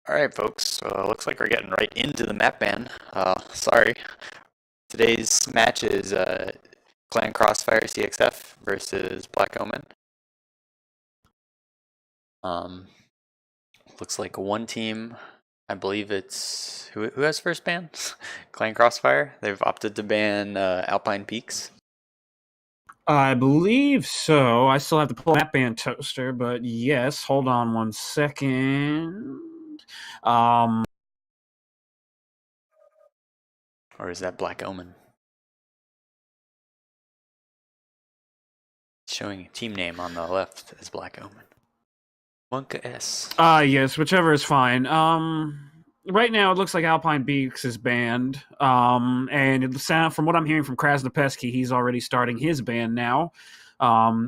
Alright, folks, looks like we're getting right into the map ban. Sorry. Today's match is Clan Crossfire CXF versus Black Omen. Looks like one team, I believe it's... Who has first ban? Clan Crossfire. They've opted to ban Alpine Peaks. I believe so. I still have to pull that band toaster, but yes, hold on one second. Or is that Black Omen? Showing a team name on the left as Black Omen. Monka S. Yes, whichever is fine. Right now it looks like Alpine Beaks is banned. And it sound from what I'm hearing from Krasnopesky, he's already starting his ban now.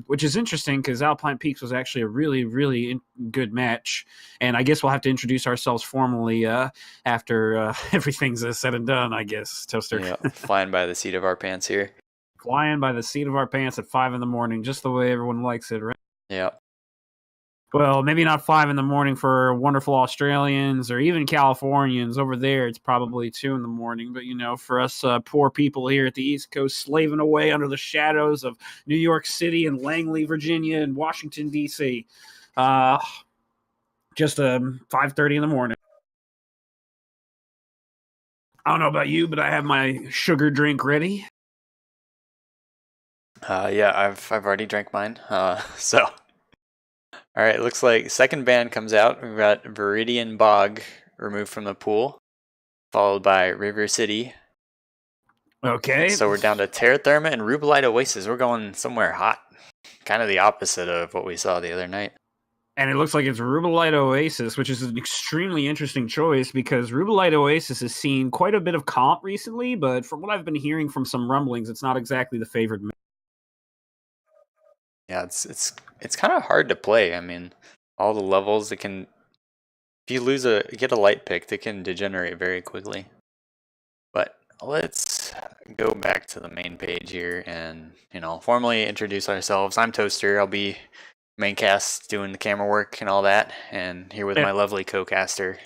Which is interesting because Alpine Peaks was actually a really good match, and I guess we'll have to introduce ourselves formally after everything's said and done. I guess Toaster. Yeah, flying by the seat of our pants here. Flying by the seat of our pants at 5 a.m, just the way everyone likes it, right? Yeah. Well, maybe not 5 a.m. for wonderful Australians or even Californians. Over there, it's probably 2 a.m. But, for us poor people here at the East Coast, slaving away under the shadows of New York City and Langley, Virginia, and Washington, D.C., just 5:30 in the morning. I don't know about you, but I have my sugar drink ready. Yeah, I've already drank mine. So... Alright, it looks like second ban comes out. We've got Viridian Bog removed from the pool, followed by River City. Okay. So we're down to Terra Therma and Rubelite Oasis. We're going somewhere hot. Kind of the opposite of what we saw the other night. And it looks like it's Rubelite Oasis, which is an extremely interesting choice because Rubelite Oasis has seen quite a bit of comp recently, but from what I've been hearing from some rumblings, it's not exactly the favored map. Yeah, it's kind of hard to play. I mean, all the levels, if you get a light pick, it can degenerate very quickly. But let's go back to the main page here and, formally introduce ourselves. I'm Toaster. I'll be main cast doing the camera work and all that, and here with my lovely co-caster.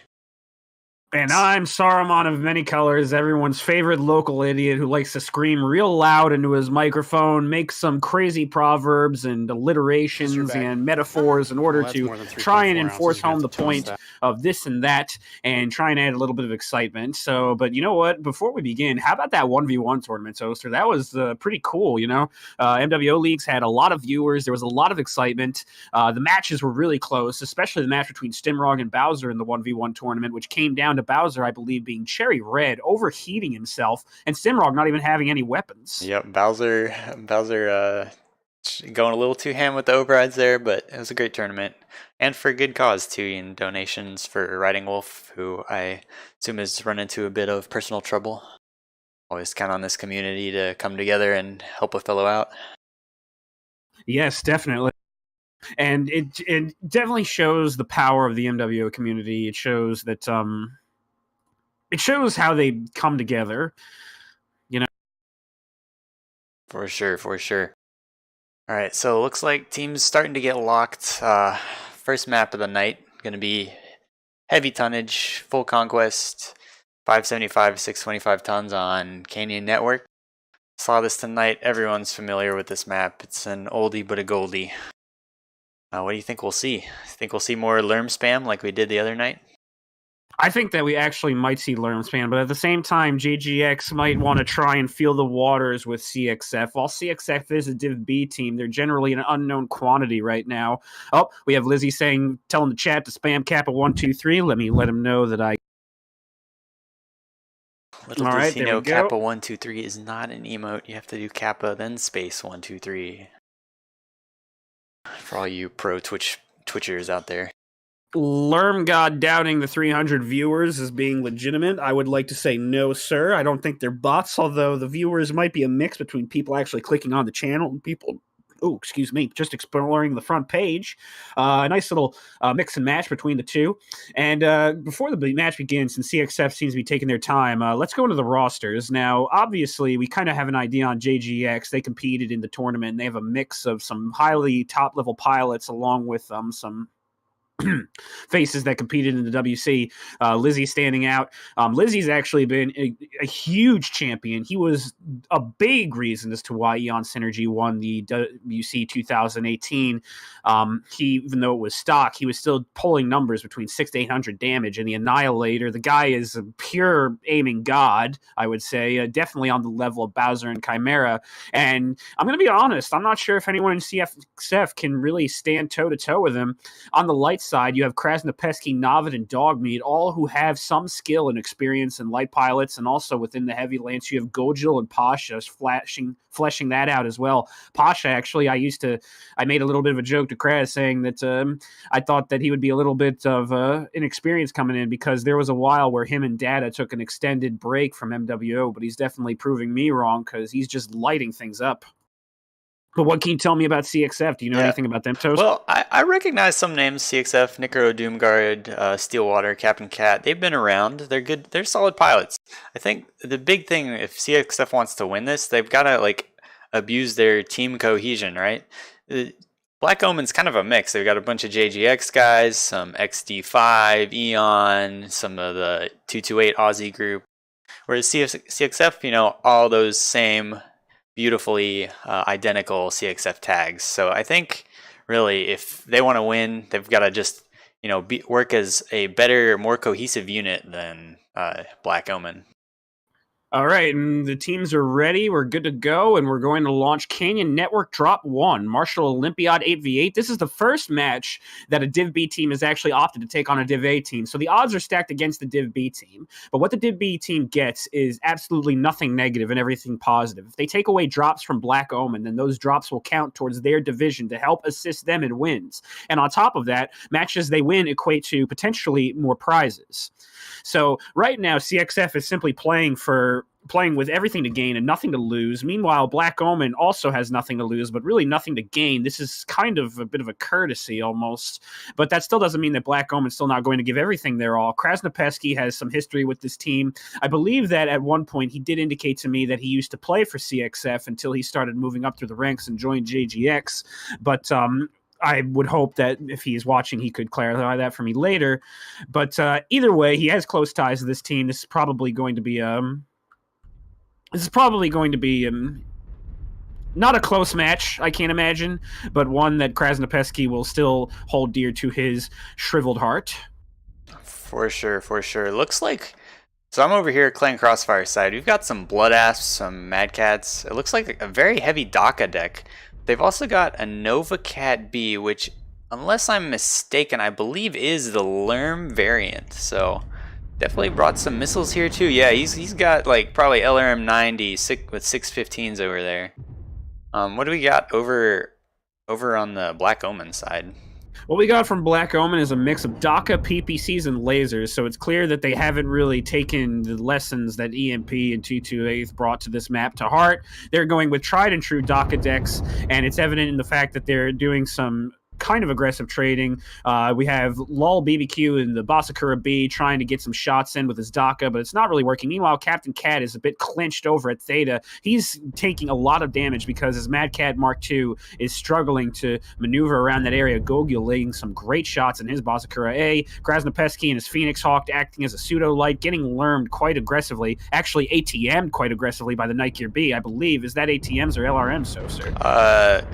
And I'm Saruman of many colors, everyone's favorite local idiot who likes to scream real loud into his microphone, make some crazy proverbs and alliterations and metaphors in order to try and enforce home the point of this and that and try and add a little bit of excitement. So, but you know what? Before we begin, how about that 1v1 tournament, Toaster? That was pretty cool, MWO Leagues had a lot of viewers. There was a lot of excitement. The matches were really close, especially the match between Stimrog and Bowser in the 1v1 tournament, which came down to Bowser, I believe, being cherry red, overheating himself, and Stimrog not even having any weapons. Yep, Bowser going a little too ham with the overrides there, but it was a great tournament. And for a good cause, too, and donations for Riding Wolf, who I assume has run into a bit of personal trouble. Always count on this community to come together and help a fellow out. Yes, definitely. And it definitely shows the power of the MWO community. It shows that it shows how they come together, For sure. All right, so it looks like teams starting to get locked. First map of the night going to be heavy tonnage, full conquest, 575, 625 tons on Canyon Network. Saw this tonight. Everyone's familiar with this map. It's an oldie but a goldie. What do you think we'll see? Think we'll see more Lerm spam like we did the other night? I think that we actually might see Lerm spam, but at the same time, JGX might want to try and feel the waters with CXF. While CXF is a Div B team, they're generally an unknown quantity right now. Oh, we have Lizzie telling the chat to spam Kappa 123. Let him know that I... Little does he know, Kappa 123 is not an emote. You have to do Kappa then space 123. For all you pro Twitchers out there. Lerm God doubting the 300 viewers as being legitimate. I would like to say no, sir. I don't think they're bots, although the viewers might be a mix between people actually clicking on the channel and people, just exploring the front page. A nice little mix and match between the two. And before the match begins, since CXF seems to be taking their time, let's go into the rosters. Now, obviously, we kind of have an idea on JGX. They competed in the tournament, and they have a mix of some highly top-level pilots along with some faces that competed in the WC. Lizzie standing out. Lizzie's actually been a huge champion. He was a big reason as to why Eon Synergy won the WC 2018. Even though it was stock, he was still pulling numbers between 600 to 800 damage. And the Annihilator, the guy is a pure aiming god, I would say, definitely on the level of Bowser and Chimera. And I'm going to be honest, I'm not sure if anyone in CXF can really stand toe-to-toe with him. On the light side, you have Krasnopesky, Navid, and Dogmeat, all who have some skill and experience in light pilots, and also within the heavy lance, you have Gojil and Pasha fleshing that out as well. Pasha, actually, I made a little bit of a joke to Kraz saying that I thought that he would be a little bit of inexperienced coming in, because there was a while where him and Data took an extended break from MWO, but he's definitely proving me wrong because he's just lighting things up. But what can you tell me about CXF? Do you know anything about them, Toast? Well, I recognize some names: CXF, Nicaro, Doomguard, Steelwater, Captain Cat. They've been around. They're good. They're solid pilots. I think the big thing, if CXF wants to win this, they've got to abuse their team cohesion, right? Black Omen's kind of a mix. They've got a bunch of JGX guys, some XD5, Eon, some of the 228 Aussie group. Whereas CXF, all those same beautifully identical CXF tags. So I think really if they want to win, they've got to just work as a better, more cohesive unit than Black Omen. All right, and the teams are ready. We're good to go, and we're going to launch Canyon Network Drop 1, Marshall Olympiad 8v8. This is the first match that a Div B team has actually opted to take on a Div A team, so the odds are stacked against the Div B team. But what the Div B team gets is absolutely nothing negative and everything positive. If they take away drops from Black Omen, then those drops will count towards their division to help assist them in wins. And on top of that, matches they win equate to potentially more prizes. So right now, CXF is simply playing with everything to gain and nothing to lose. Meanwhile, Black Omen also has nothing to lose, but really nothing to gain. This is kind of a bit of a courtesy almost, but that still doesn't mean that Black Omen's still not going to give everything their all. Krasnopesky has some history with this team. I believe that at one point he did indicate to me that he used to play for CXF until he started moving up through the ranks and joined JGX, but I would hope that if he's watching, he could clarify that for me later. But either way, he has close ties to this team. This is probably going to be not a close match, I can't imagine, but one that Krasnopesky will still hold dear to his shriveled heart. For sure. Looks like... So I'm over here at Clan Crossfire side. We've got some Blood Asps, some Mad Cats. It looks like a very heavy DACA deck. They've also got a Nova Cat B, which, unless I'm mistaken, I believe is the Lerm variant. So definitely brought some missiles here too. Yeah, he's got probably LRM 90 with 615s over there. What do we got over on the Black Omen side? What we got from Black Omen is a mix of DACA, PPCs, and lasers, so it's clear that they haven't really taken the lessons that EMP and 228 brought to this map to heart. They're going with tried and true DACA decks, and it's evident in the fact that they're doing some kind of aggressive trading. We have Lol BBQ and the Basakura B trying to get some shots in with his DACA, but it's not really working. Meanwhile, Captain Cat is a bit clinched over at Theta. He's taking a lot of damage because his Mad Cat Mark II is struggling to maneuver around that area. Gogil laying some great shots in his Basakura A. Krasnopesky and his Phoenix Hawk acting as a pseudo-light, getting lermed quite aggressively. Actually, ATM'd quite aggressively by the Night Gear B, I believe. Is that ATMs or LRMs, so, sir?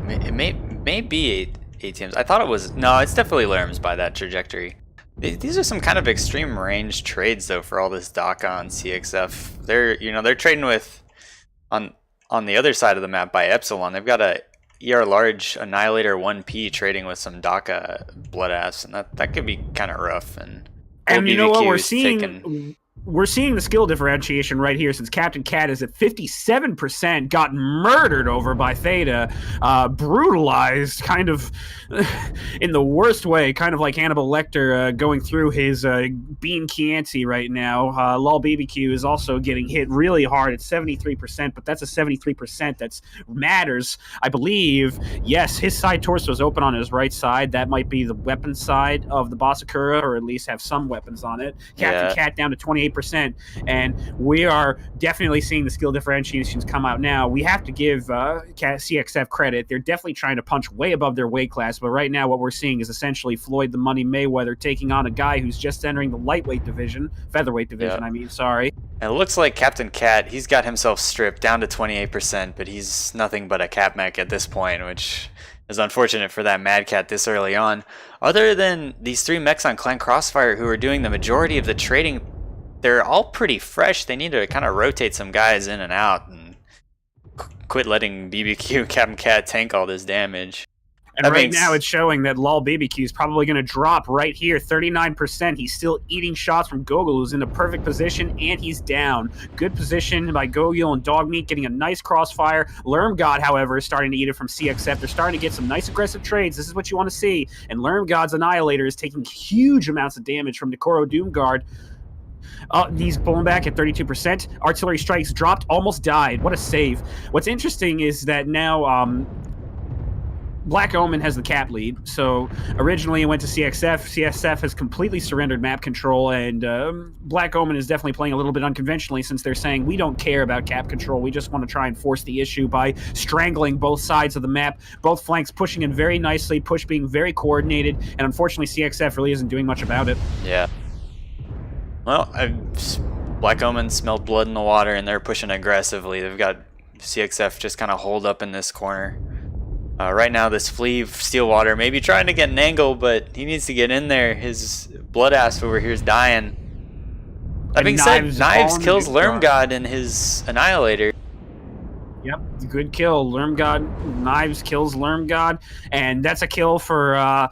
It may be ATMs. I thought it was... No, it's definitely Lerms by that trajectory. These are some kind of extreme range trades, though, for all this DACA on CXF. They're trading with... On the other side of the map by Epsilon, they've got a ER Large Annihilator 1P trading with some DACA Blood Asps, and that could be kind of rough. And you know what we're seeing... We're seeing the skill differentiation right here since Captain Cat is at 57%, got murdered over by Theta, brutalized kind of in the worst way, kind of like Hannibal Lecter going through his Bean Chianti right now. Lol BBQ is also getting hit really hard at 73%, but that's a 73% that matters, I believe. Yes, his side torso is open on his right side. That might be the weapon side of the Basakura, or at least have some weapons on it. Captain Cat down to 28%. 100%. And we are definitely seeing the skill differentiations come out now. We have to give CXF credit. They're definitely trying to punch way above their weight class, but right now what we're seeing is essentially Floyd the Money Mayweather taking on a guy who's just entering the lightweight division, featherweight division, sorry. And it looks like Captain Cat, he's got himself stripped down to 28%, but he's nothing but a cap mech at this point, which is unfortunate for that Mad Cat this early on. Other than these 3 mechs on Clan Crossfire who are doing the majority of the trading, they're all pretty fresh. They need to kind of rotate some guys in and out and quit letting BBQ Captain Cat tank all this damage. And right now it's showing that Lol BBQ is probably going to drop right here, 39%. He's still eating shots from Gogol, who's in the perfect position, and he's down. Good position by Gogol and Dogmeat, getting a nice crossfire. Lermgod, however, is starting to eat it from CXF. They're starting to get some nice aggressive trades. This is what you want to see. And Lermgod's Annihilator is taking huge amounts of damage from Nikoro Doomguard. He's pulling back at 32%. Artillery strikes dropped, almost died. What a save. What's interesting is that now Black Omen has the cap lead. So originally it went to CXF. CXF has completely surrendered map control, and Black Omen is definitely playing a little bit unconventionally, since they're saying we don't care about cap control. We just want to try and force the issue by strangling both sides of the map. Both flanks pushing in very nicely, push being very coordinated, and unfortunately CXF really isn't doing much about it. Yeah. Well, Black Omen smelled blood in the water, and they're pushing aggressively. They've got CXF just kind of holed up in this corner. Right now, this Flea Steelwater may be trying to get an angle, but he needs to get in there. His blood ass over here is dying. That being said, Knives kills Lermgod in his Annihilator. Yep, good kill. Knives kills Lermgod, and that's a kill for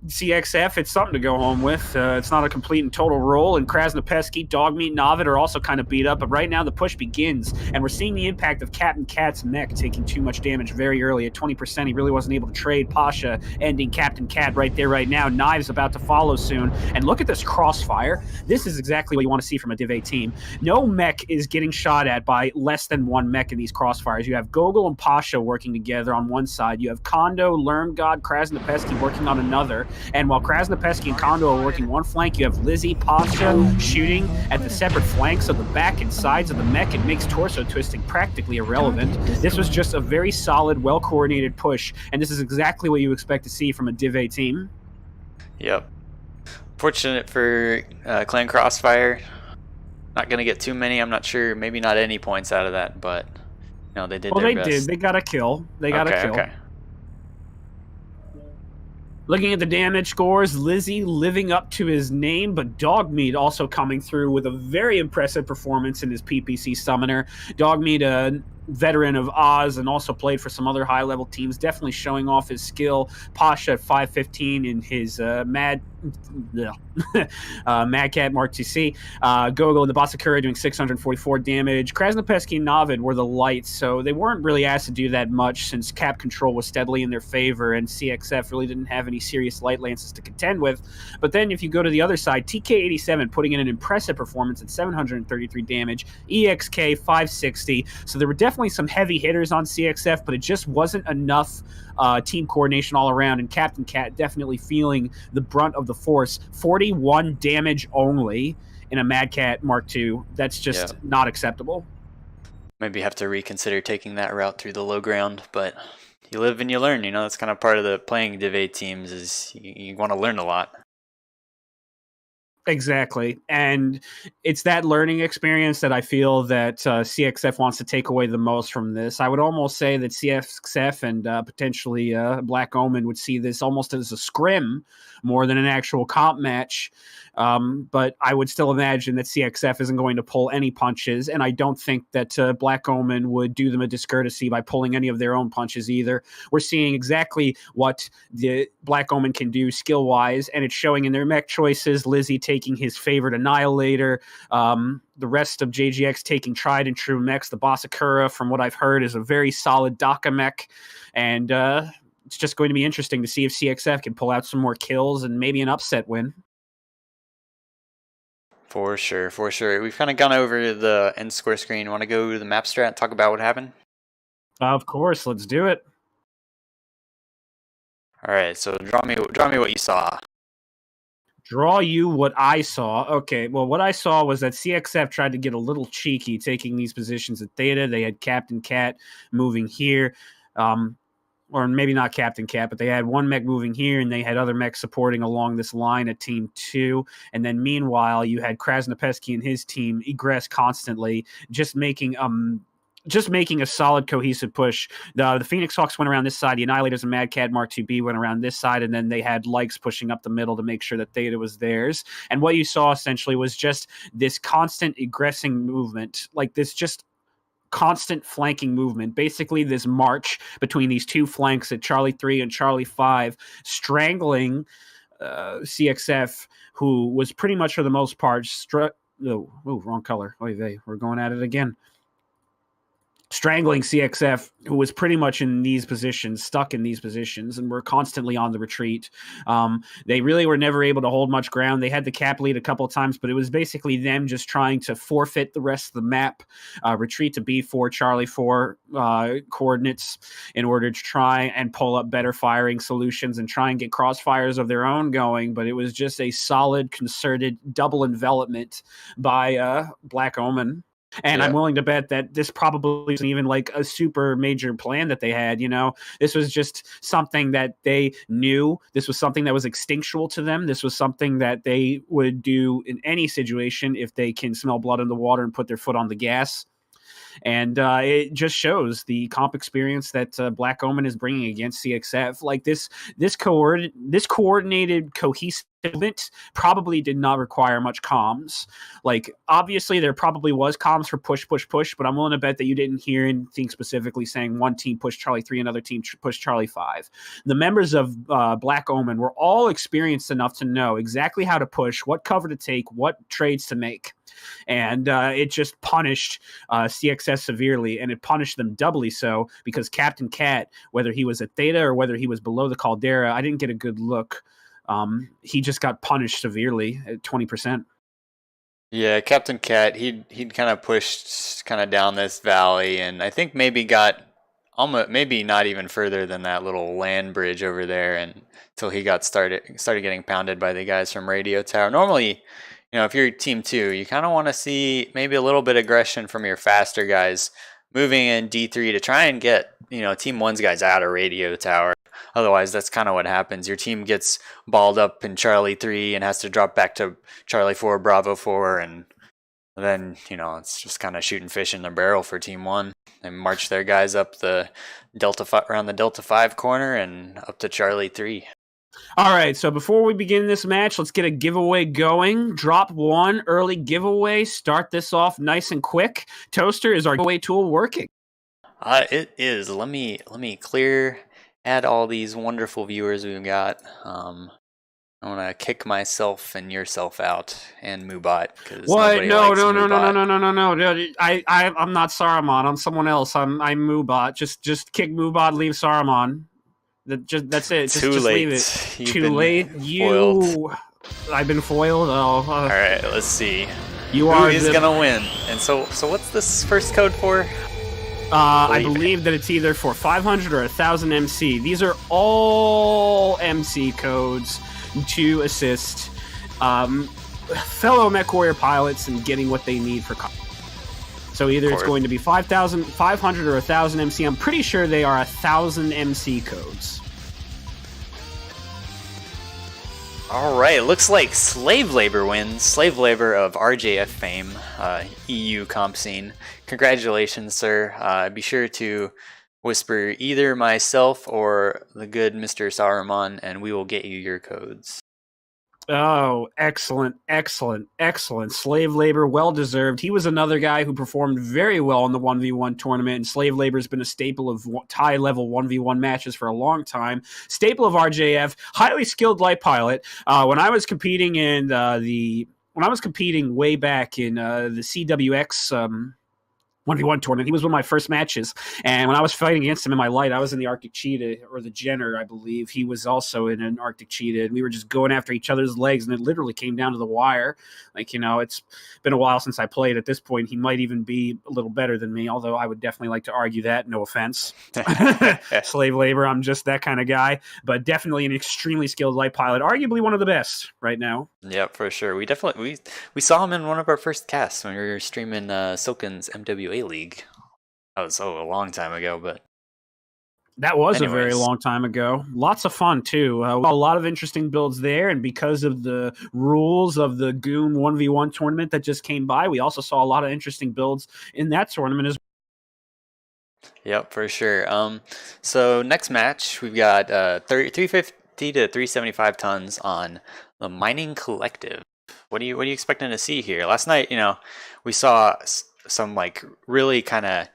CXF. It's something to go home with. It's not a complete and total roll, and Krasnopesky, Dogmeat, Navid are also kind of beat up, but right now the push begins, and we're seeing the impact of Captain Cat's mech taking too much damage very early. At 20%, he really wasn't able to trade. Pasha ending Captain Cat right there, right now. Knives about to follow soon, and look at this crossfire. This is exactly what you want to see from a Div 8 team. No mech is getting shot at by less than one mech in these crossfires. You have Gogol and Pasha working together on one side. You have Kondo, Lermgod, Krasnopesky working on another. And while Krasnopesky and Kondo are working one flank, you have Lizzie, Pasha shooting at the separate flanks of the back and sides of the mech. It makes torso twisting practically irrelevant. This was just a very solid, well-coordinated push, and this is exactly what you expect to see from a Div 8 team. Yep. Fortunate for Clan Crossfire. Not going to get too many, I'm not sure. Maybe not any points out of that, but no, they did their best. Well, they did. They got a kill. They got a kill. Okay. Looking at the damage scores, Lizzie living up to his name, but Dogmeat also coming through with a very impressive performance in his PPC Summoner. Dogmeat, a veteran of Oz and also played for some other high-level teams, definitely showing off his skill. Pasha at 515 in his Mad Cat Mark 2C. Gogol and the Basakura doing 644 damage. Krasnopesky and Navid were the lights, so they weren't really asked to do that much since cap control was steadily in their favor, and CXF really didn't have any serious light lances to contend with. But then if you go to the other side, TK87 putting in an impressive performance at 733 damage, EXK 560, so there were definitely some heavy hitters on CXF, but it just wasn't enough team coordination all around, and Captain Cat definitely feeling the brunt of the force. 41 damage only in a Mad Cat Mark II. That's just not acceptable. Maybe have to reconsider taking that route through the low ground, but you live and you learn. You know, that's kind of part of the playing Div 8 teams, is you want to learn a lot. Exactly. And it's that learning experience that I feel that CXF wants to take away the most from this. I would almost say that CXF and potentially Black Omen would see this almost as a scrim more than an actual comp match. But I would still imagine that CXF isn't going to pull any punches, and I don't think that Black Omen would do them a discourtesy by pulling any of their own punches either. We're seeing exactly what the Black Omen can do skill-wise, and it's showing in their mech choices. Lizzie taking his favorite Annihilator, the rest of JGX taking tried and true mechs. The Basakura, from what I've heard, is a very solid Daka mech, and it's just going to be interesting to see if CXF can pull out some more kills and maybe an upset win. For sure, for sure. We've kind of gone over the end score screen. Want to go to the map strat and talk about what happened? Of course, let's do it. All right, so draw me what you saw. draw you what I saw. Okay, well, what I saw was that CXF tried to get a little cheeky taking these positions at Theta. They had Captain Cat moving here. Or maybe not Captain Cat, but they had one mech moving here, and they had other mechs supporting along this line at Team 2. And then meanwhile, you had Krasnopesky and his team egress constantly, just making a solid cohesive push. The Phoenix Hawks went around this side, the Annihilators and Mad Cad Mark IIB went around this side, and then they had Likes pushing up the middle to make sure that Theta was theirs. And what you saw essentially was just this constant egressing movement, like this just constant flanking movement, basically this march between these two flanks at Charlie 3 and Charlie 5, strangling CXF, who was pretty much for the most part wrong color. We're going at it again. Strangling CXF, who was pretty much in these positions, stuck in these positions, and were constantly on the retreat. They really were never able to hold much ground. They had the cap lead a couple of times, but it was basically them just trying to forfeit the rest of the map, retreat to B4, Charlie 4 coordinates in order to try and pull up better firing solutions and try and get crossfires of their own going. But it was just a solid, concerted double envelopment by Black Omen. And yeah. I'm willing to bet that this probably isn't even like a super major plan that they had. This was just something that they knew. This was something that was instinctual to them. This was something that they would do in any situation if they can smell blood in the water and put their foot on the gas. And it just shows the comp experience that Black Omen is bringing against CXF. Like this coordinated, cohesive movement probably did not require much comms. Like, obviously, there probably was comms for push, but I'm willing to bet that you didn't hear anything specifically saying one team pushed Charlie 3, another team pushed Charlie 5. The members of Black Omen were all experienced enough to know exactly how to push, what cover to take, what trades to make. And it just punished CXS severely, and it punished them doubly so because Captain Cat, whether he was at Theta or whether he was below the Caldera, I didn't get a good look. He just got punished severely at 20%. Yeah, Captain Cat, he'd kind of pushed kind of down this valley, and I think maybe got almost maybe not even further than that little land bridge over there, and until he got started getting pounded by the guys from Radio Tower. Normally, if you're Team 2, you kind of want to see maybe a little bit of aggression from your faster guys moving in D3 to try and get, Team 1's guys out of Radio Tower. Otherwise, that's kind of what happens. Your team gets balled up in Charlie 3 and has to drop back to Charlie 4, Bravo 4, and then, it's just kind of shooting fish in the barrel for Team 1. They march their guys up the around the Delta 5 corner and up to Charlie 3. All right, so before we begin this match, let's get a giveaway going. Drop one early giveaway. Start this off nice and quick. Toaster, is our giveaway tool working? It is. Let me add all these wonderful viewers we've got. I want to kick myself and yourself out and Moobot. What? No. I'm not Saruman. I'm someone else. I'm Moobot. Just kick Moobot. Leave Saruman. That's it. Just leave it. Too late. I've been foiled. Oh. All right. Let's see. Who is gonna win? And so what's this first code for? I believe that it's either for 500 or 1,000 MC. These are all MC codes to assist fellow MechWarrior pilots in getting what they need for. So either it's going to be 5,000, 500, or 1,000 MC. I'm pretty sure they are 1,000 MC codes. All right, looks like Slave Labor wins. Slave Labor of RJF fame, EU comp scene. Congratulations, sir. Be sure to whisper either myself or the good Mr. Saruman, and we will get you your codes. Oh, excellent. Slave Labor, well-deserved. He was another guy who performed very well in the 1v1 tournament, and Slave Labor has been a staple of tie-level 1v1 matches for a long time. Staple of RJF, highly skilled light pilot. When I was competing way back in the CWX 1v1 tournament, he was one of my first matches, and when I was fighting against him in my light, I was in the Arctic Cheetah, or the Jenner, I believe. He was also in an Arctic Cheetah, and we were just going after each other's legs, and it literally came down to the wire. It's been a while since I played. At this point, he might even be a little better than me, although I would definitely like to argue that, no offense. Slave Labor, I'm just that kind of guy, but definitely an extremely skilled light pilot, arguably one of the best right now. Yep, for sure. We saw him in one of our first casts when we were streaming Silken's MWA League. That was a long time ago, but That was a very anyways. long time ago. Lots of fun, too. A lot of interesting builds there, and because of the rules of the Goon 1v1 tournament that just came by, we also saw a lot of interesting builds in that tournament as well. Yep, for sure. So next match, we've got 350 to 375 tons on the Mining Collective. What are you expecting to see here? Last night, we saw some like really kind of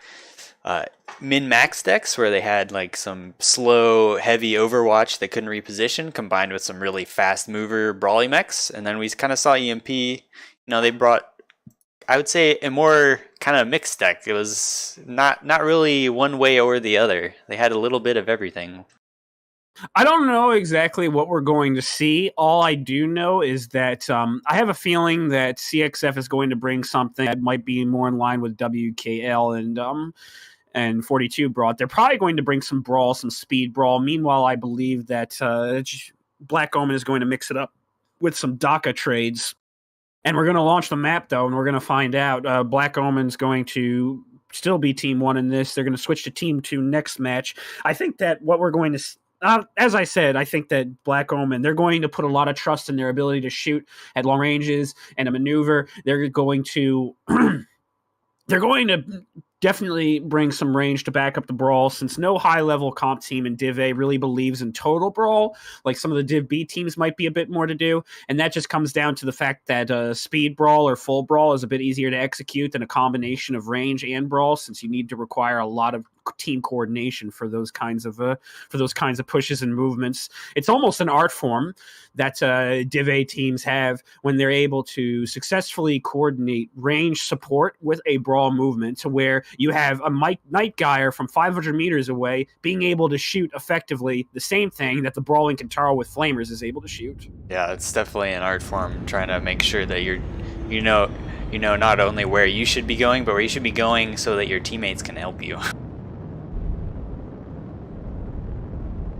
min-max decks where they had like some slow, heavy Overwatch that couldn't reposition combined with some really fast mover brawly mechs. And then we kind of saw EMP, they brought, I would say, a more kind of mixed deck. It was not really one way or the other. They had a little bit of everything. I don't know exactly what we're going to see. All I do know is that I have a feeling that CXF is going to bring something that might be more in line with WKL and 42 brought. They're probably going to bring some brawl, some speed brawl. Meanwhile, I believe that Black Omen is going to mix it up with some DACA trades. And we're going to launch the map, though, and we're going to find out. Black Omen's going to still be Team 1 in this. They're going to switch to Team 2 next match. I think that what we're going to... as I said, I think that Black Omen, they're going to put a lot of trust in their ability to shoot at long ranges and to maneuver. They're going to... they're going to definitely bring some range to back up the brawl, since no high-level comp team in Div A really believes in total brawl. Like some of the Div B teams might be a bit more to do, and that just comes down to the fact that speed brawl or full brawl is a bit easier to execute than a combination of range and brawl, since you need to require a lot of team coordination for those kinds of pushes and movements. It's almost an art form that Div A teams have when they're able to successfully coordinate range support with a brawl movement, to where you have a Night Geyer from 500 meters away being able to shoot effectively the same thing that the brawling Kentaro with Flamers is able to shoot. Yeah, it's definitely an art form, trying to make sure that you know not only where you should be going, but where you should be going so that your teammates can help you.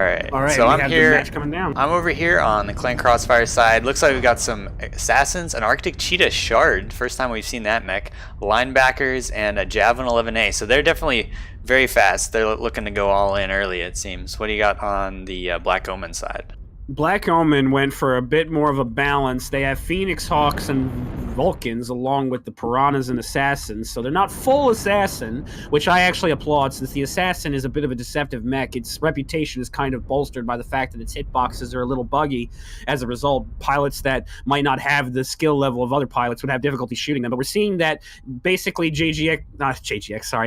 All right, so I'm here. Match coming down. I'm over here on the Clan Crossfire side. Looks like we've got some Assassins, an Arctic Cheetah Shard. First time we've seen that mech. Linebackers, and a Javelin 11A. So they're definitely very fast. They're looking to go all in early, it seems. What do you got on the Black Omen side? Black Omen went for a bit more of a balance. They have Phoenix Hawks and Vulcans along with the Piranhas and Assassins, so they're not full Assassin, which I actually applaud, since the Assassin is a bit of a deceptive mech. Its reputation is kind of bolstered by the fact that its hitboxes are a little buggy. As a result, pilots that might not have the skill level of other pilots would have difficulty shooting them. But we're seeing that basically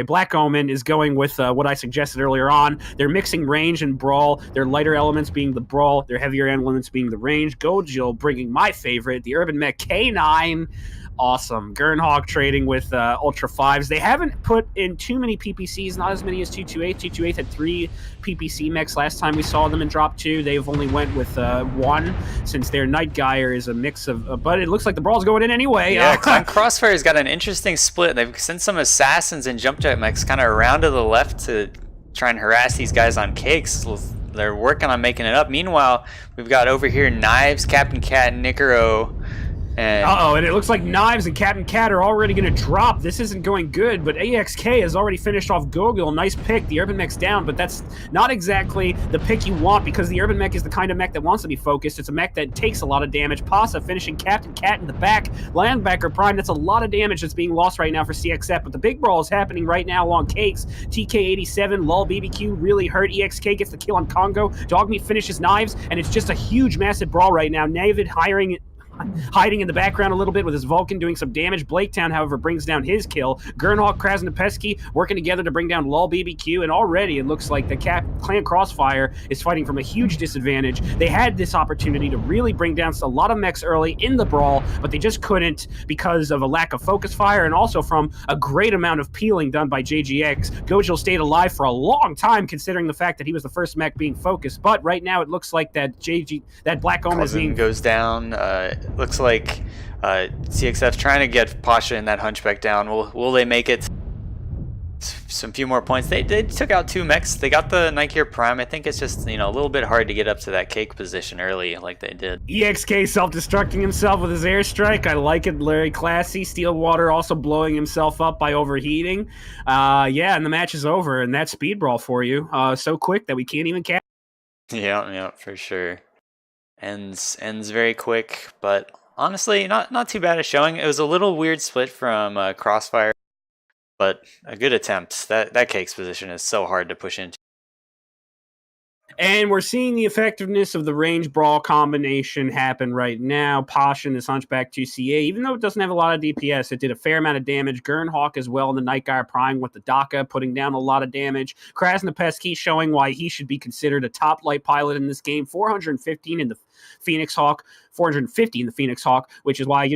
Black Omen is going with what I suggested earlier on. They're mixing range and brawl, their lighter elements being the brawl, their heavier elements being the range. Gojil bringing my favorite, the Urban Mech K9. Awesome. Gernhawk trading with Ultra 5s. They haven't put in too many PPCs, not as many as 228. 228 had 3 PPC mechs last time we saw them in Drop 2. They've only went with 1, since their Night Geyer is a mix of... but it looks like the brawl's going in anyway. Yeah, Clan Crossfire's got an interesting split. They've sent some Assassins and Jump Jet mechs kind of around to the left to try and harass these guys on cakes. They're working on making it up. Meanwhile, we've got over here Knives, Captain Cat, Nicaro, and... and it looks like Knives and Captain Cat are already going to drop. This isn't going good, but AXK has already finished off Gogol. Nice pick. The Urban Mech's down, but that's not exactly the pick you want, because the Urban Mech is the kind of mech that wants to be focused. It's a mech that takes a lot of damage. Pasa finishing Captain Cat in the back. Landbacker Prime, that's a lot of damage that's being lost right now for CXF, but the big brawl is happening right now along Cakes. TK87, Lol BBQ really hurt. EXK gets the kill on Congo. Dogmeat finishes Knives, and it's just a huge, massive brawl right now. Navid hiding in the background a little bit with his Vulcan doing some damage. Blaketown, however, brings down his kill. Gernhawk, Krasnopesky working together to bring down Lol BBQ, and already it looks like the Clan Crossfire is fighting from a huge disadvantage. They had this opportunity to really bring down a lot of mechs early in the brawl, but they just couldn't because of a lack of focus fire and also from a great amount of peeling done by JGX. Gojil stayed alive for a long time, considering the fact that he was the first mech being focused, but right now it looks like that Black Omen is being... goes down. Looks like CXF trying to get Pasha and that Hunchback down. Will they make it? some few more points. They took out 2 mechs. They got the Night Gear Prime. I think it's just, a little bit hard to get up to that cake position early like they did. EXK self-destructing himself with his airstrike. I like it. Very classy. Steelwater also blowing himself up by overheating. Yeah, and the match is over, and that's speed brawl for you. So quick that we can't even catch. Yeah, for sure. Ends very quick, but honestly, not too bad a showing. It was a little weird split from Crossfire, but a good attempt. That cake's position is so hard to push into. And we're seeing the effectiveness of the range brawl combination happen right now. Posh and this Hunchback 2CA, even though it doesn't have a lot of DPS, it did a fair amount of damage. Gernhawk as well in the Night Gyre Prime with the Daka, putting down a lot of damage. Krasnopesky showing why he should be considered a top light pilot in this game. 415 in the Phoenix Hawk, 450 in the Phoenix Hawk, which is why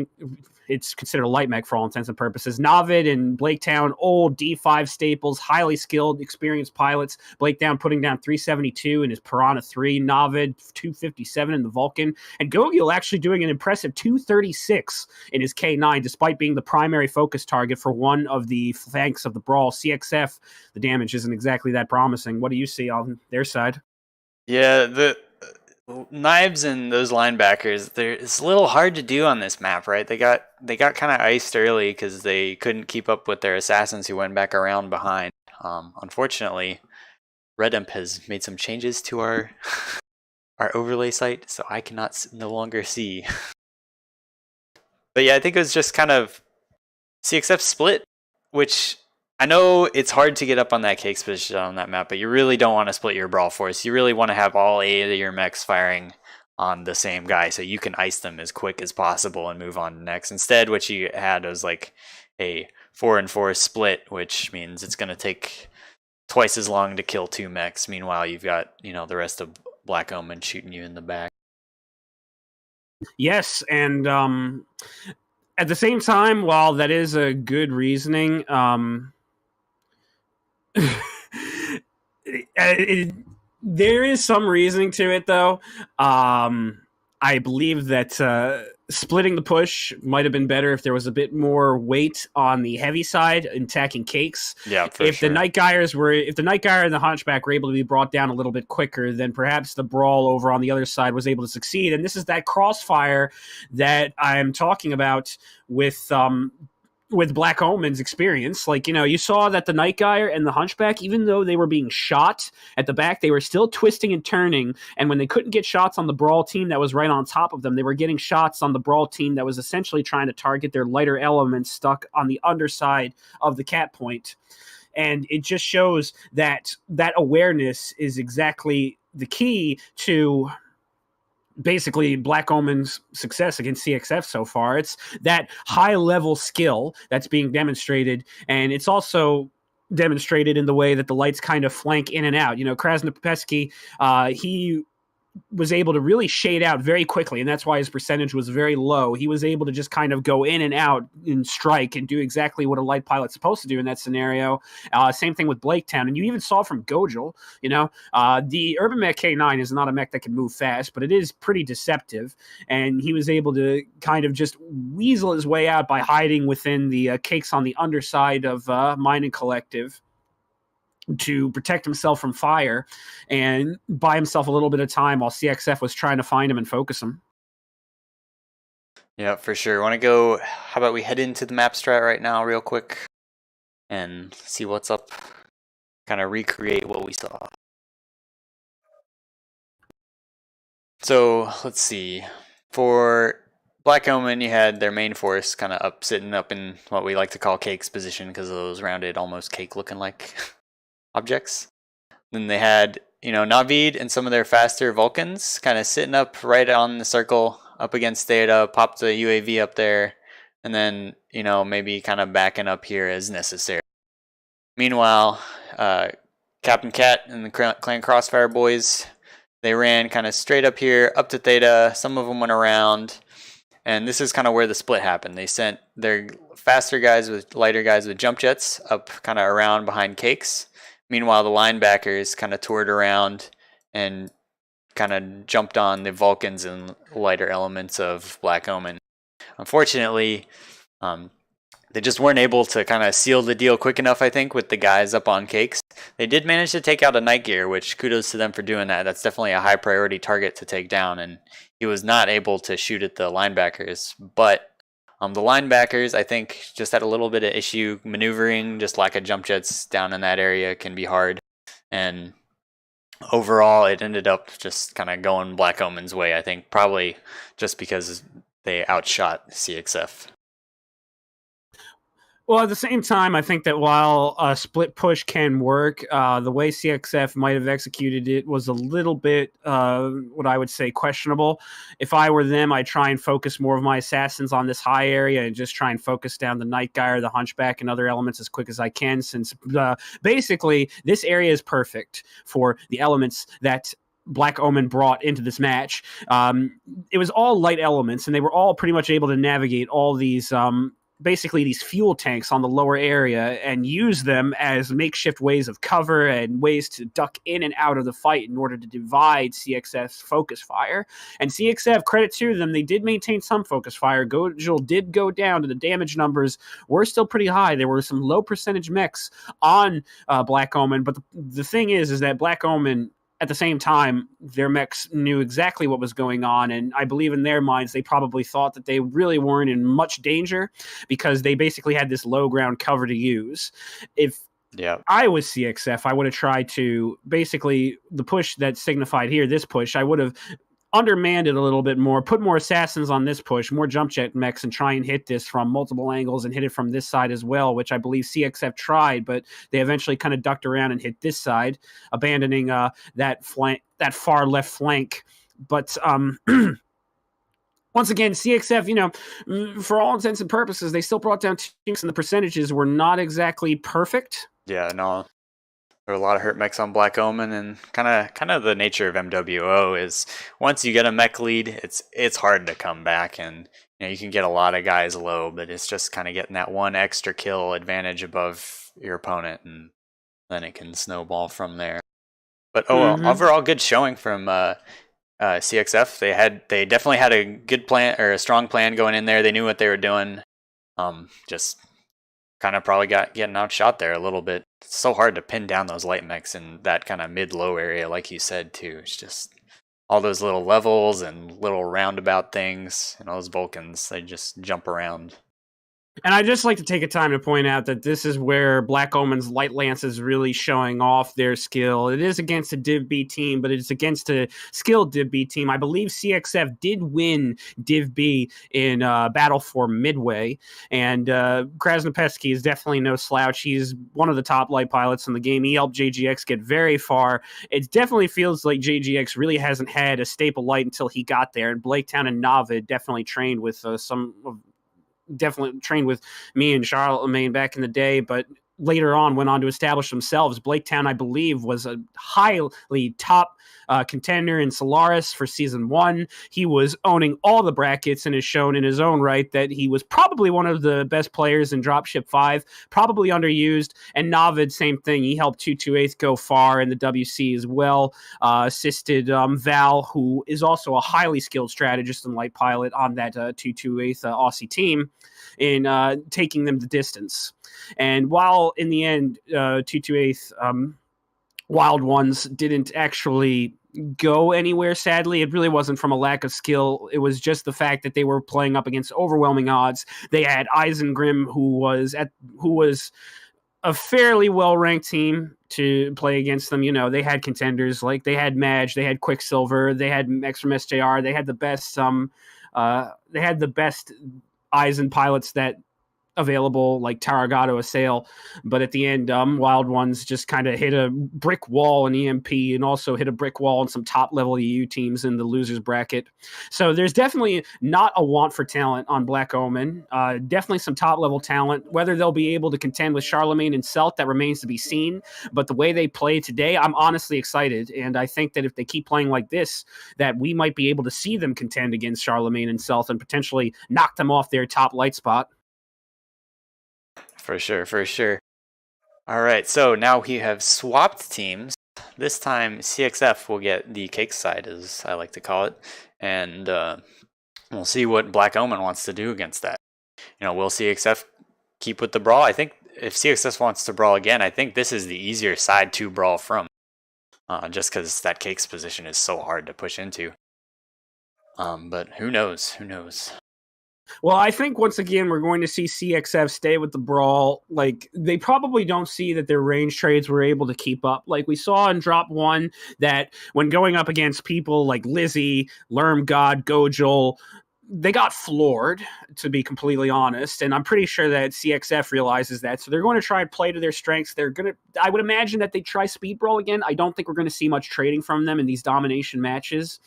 it's considered a light mech for all intents and purposes. Navid and Blaketown, old D5 staples, highly skilled, experienced pilots. Blaketown putting down 372 in his Piranha 3. Navid, 257 in the Vulcan. And Gogil actually doing an impressive 236 in his K9, despite being the primary focus target for one of the flanks of the brawl. CXF, the damage isn't exactly that promising. What do you see on their side? Yeah, the Knives and those linebackers, it's a little hard to do on this map, right? They got kind of iced early because they couldn't keep up with their assassins who went back around behind. Unfortunately, Red Imp has made some changes to our overlay site, so I cannot no longer see. But yeah, I think it was just kind of CXF split, which I know it's hard to get up on that cake position on that map, but you really don't want to split your brawl force. You really want to have all 8 of your mechs firing on the same guy so you can ice them as quick as possible and move on to next. Instead, what you had was like a 4-4 split, which means it's going to take twice as long to kill 2 mechs. Meanwhile, you've got, the rest of Black Omen shooting you in the back. Yes, and at the same time, while that is a good reasoning, there is some reasoning to it, though. I believe that splitting the push might have been better if there was a bit more weight on the heavy side attacking cakes. Yeah, if sure. the Night Gyre and the Hunchback were able to be brought down a little bit quicker, then perhaps the brawl over on the other side was able to succeed. And this is that crossfire that I'm talking about with Black Omen's experience. Like, you saw that the Night Gyre and the Hunchback, even though they were being shot at the back, they were still twisting and turning. And when they couldn't get shots on the brawl team that was right on top of them, they were getting shots on the brawl team that was essentially trying to target their lighter elements stuck on the underside of the cat point. And it just shows that awareness is exactly the key to basically Black Omen's success against CXF so far. It's that high-level skill that's being demonstrated, and it's also demonstrated in the way that the lights kind of flank in and out. Krasnopesky, he was able to really shade out very quickly, and that's why his percentage was very low. He was able to just kind of go in and out and strike and do exactly what a light pilot's supposed to do in that scenario. Same thing with Blaketown, and you even saw from Gojil, the Urban Mech K9 is not a mech that can move fast, but it is pretty deceptive, and he was able to kind of just weasel his way out by hiding within the cakes on the underside of Mining Collective to protect himself from fire and buy himself a little bit of time while CXF was trying to find him and focus him. Yeah, for sure. Want to go, how about we head into the map strat right now real quick and see what's up, kind of recreate what we saw. So let's see. For Black Omen, you had their main force kind of sitting up in what we like to call cake's position because of those rounded, almost cake looking like objects. Then they had, Navid and some of their faster Vulcans kind of sitting up right on the circle up against Theta, pop the UAV up there, and then, maybe kind of backing up here as necessary. Meanwhile, Captain Cat and the Clan Crossfire boys, they ran kind of straight up here, up to Theta. Some of them went around, and this is kind of where the split happened. They sent their faster guys with lighter guys with jump jets up kind of around behind cakes. Meanwhile, the linebackers kind of toured around and kind of jumped on the Vulcans and lighter elements of Black Omen. Unfortunately, the they just weren't able to kind of seal the deal quick enough, I think, with the guys up on cakes. They did manage to take out a Night Gear, which kudos to them for doing that. That's definitely a high priority target to take down, and he was not able to shoot at the linebackers. But the linebackers, I think, just had a little bit of issue maneuvering. Just lack of jump jets down in that area can be hard. And overall, it ended up just kind of going Black Omen's way, I think, probably just because they outshot CXF. Well, at the same time, I think that while a split push can work, the way CXF might have executed it was a little bit, what I would say, questionable. If I were them, I'd try and focus more of my assassins on this high area and just try and focus down the Night Guy or the Hunchback and other elements as quick as I can, since basically this area is perfect for the elements that Black Omen brought into this match. It was all light elements, and they were all pretty much able to navigate all these basically these fuel tanks on the lower area and use them as makeshift ways of cover and ways to duck in and out of the fight in order to divide CXF's focus fire. And CXF, credit to them, they did maintain some focus fire. Gojil did go down, and the damage numbers were still pretty high. There were some low percentage mechs on Black Omen, but the thing is that Black Omen, at the same time, their mechs knew exactly what was going on, and I believe in their minds they probably thought that they really weren't in much danger because they basically had this low ground cover to use. If I was CXF, I would have tried to, basically, the push that signified here, this push, I would have undermanned it a little bit more, put more assassins on this push, more jump jet mechs, and try and hit this from multiple angles and hit it from this side as well, which I believe CXF tried, but they eventually kind of ducked around and hit this side, abandoning that far left flank. But once again, CXF, for all intents and purposes, they still brought down teams, and the percentages were not exactly perfect. Yeah, no. There were a lot of hurt mechs on Black Omen, and kind of the nature of MWO is once you get a mech lead, it's hard to come back, and you can get a lot of guys low, but it's just kind of getting that one extra kill advantage above your opponent, and then it can snowball from there. But overall good showing from CXF. They definitely had a good plan, or a strong plan going in there. They knew what they were doing. Just kind of probably getting outshot there a little bit. It's so hard to pin down those light mechs in that kind of mid-low area, like you said, too. It's just all those little levels and little roundabout things, and those Vulcans, they just jump around. And I'd just like to take a time to point out that this is where Black Omen's Light Lance is really showing off their skill. It is against a Div B team, but it's against a skilled Div B team. I believe CXF did win Div B in Battle for Midway, and Krasnopetsky is definitely no slouch. He's one of the top light pilots in the game. He helped JGX get very far. It definitely feels like JGX really hasn't had a staple light until he got there, and Blaketown and Navid definitely trained with definitely trained with me and Charlemagne back in the day, but later on went on to establish themselves. Blaketown, I believe, was a highly top contender in Solaris for Season 1. He was owning all the brackets and has shown in his own right that he was probably one of the best players in Dropship 5, probably underused. And Navid, same thing. He helped 228 go far in the WC as well. Assisted Val, who is also a highly skilled strategist and light pilot on that 228 Aussie team, in taking them the distance. And while in the end, 228 Wild Ones didn't actually go anywhere, sadly, it really wasn't from a lack of skill. It was just the fact that they were playing up against overwhelming odds. They had Eisengrim, who was a fairly well-ranked team to play against them. They had contenders, like they had Madge, they had Quicksilver, they had X from SJR, they had the best Eisen pilots that available, like Taragato Assail, but at the end, Wild Ones just kind of hit a brick wall in EMP and also hit a brick wall in some top-level EU teams in the losers bracket. So there's definitely not a want for talent on Black Omen. Definitely some top-level talent. Whether they'll be able to contend with Charlemagne and Celt, that remains to be seen, but the way they play today, I'm honestly excited, and I think that if they keep playing like this, that we might be able to see them contend against Charlemagne and Celt and potentially knock them off their top light spot. For sure. All right, so now we have swapped teams. This time, CXF will get the cake side, as I like to call it, and we'll see what Black Omen wants to do against that. Will CXF keep with the brawl. I think if CXS wants to brawl again, I think this is the easier side to brawl from. Just because that Cake's position is so hard to push into. But who knows? Who knows? Well, I think once again we're going to see CXF stay with the brawl. Like, they probably don't see that their range trades were able to keep up. Like we saw in Drop 1 that when going up against people like Lizzie, Lermgod, Gojol, they got floored, to be completely honest, and I'm pretty sure that CXF realizes that, so they're going to try and play to their strengths. I would imagine that they try speed brawl again. I don't think we're going to see much trading from them in these domination matches,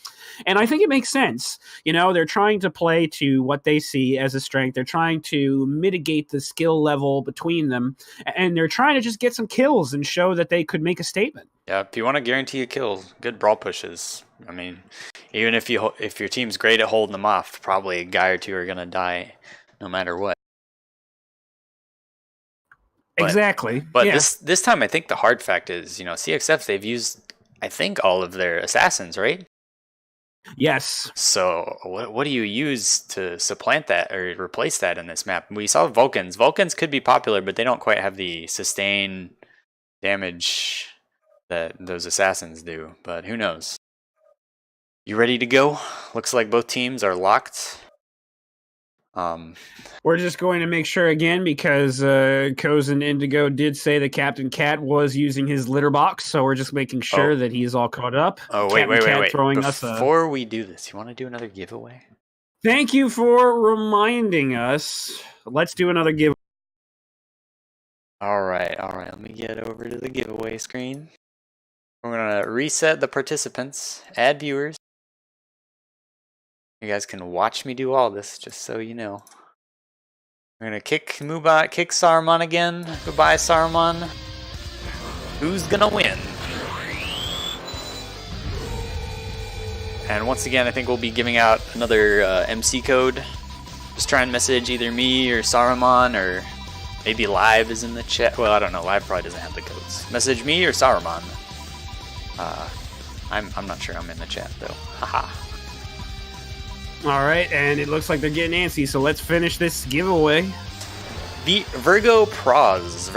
and I think it makes sense. You know, they're trying to play to what they see as a strength. They're trying to mitigate the skill level between them, and they're trying to just get some kills and show that they could make a statement. Yeah, if you want to guarantee a kill, good brawl pushes. I mean, even if your team's great at holding them off, probably a guy or two are gonna die, no matter what. Exactly. But yeah. This time, I think the hard fact is, you know, CXF, they've used, I think, all of their assassins, right? Yes. So what do you use to supplant that or replace that in this map? We saw Vulcans. Vulcans could be popular, but they don't quite have the sustain damage that those assassins do. But who knows? You ready to go? Looks like both teams are locked. We're just going to make sure again, because Coz and Indigo did say that Captain Cat was using his litter box, so we're just making sure that he is all caught up. Oh, wait. Before we do this, you want to do another giveaway? Thank you for reminding us. Let's do another giveaway. All right. Let me get over to the giveaway screen. We're going to reset the participants, add viewers. You guys can watch me do all this, just so you know. We're gonna kick Saruman again. Goodbye, Saruman. Who's gonna win? And once again, I think we'll be giving out another MC code. Just try and message either me or Saruman, or maybe Live is in the chat. Well, I don't know. Live probably doesn't have the codes. Message me or Saruman. I'm not sure I'm in the chat though. Haha. All right, and it looks like they're getting antsy, so let's finish this giveaway. The Virgo Pros.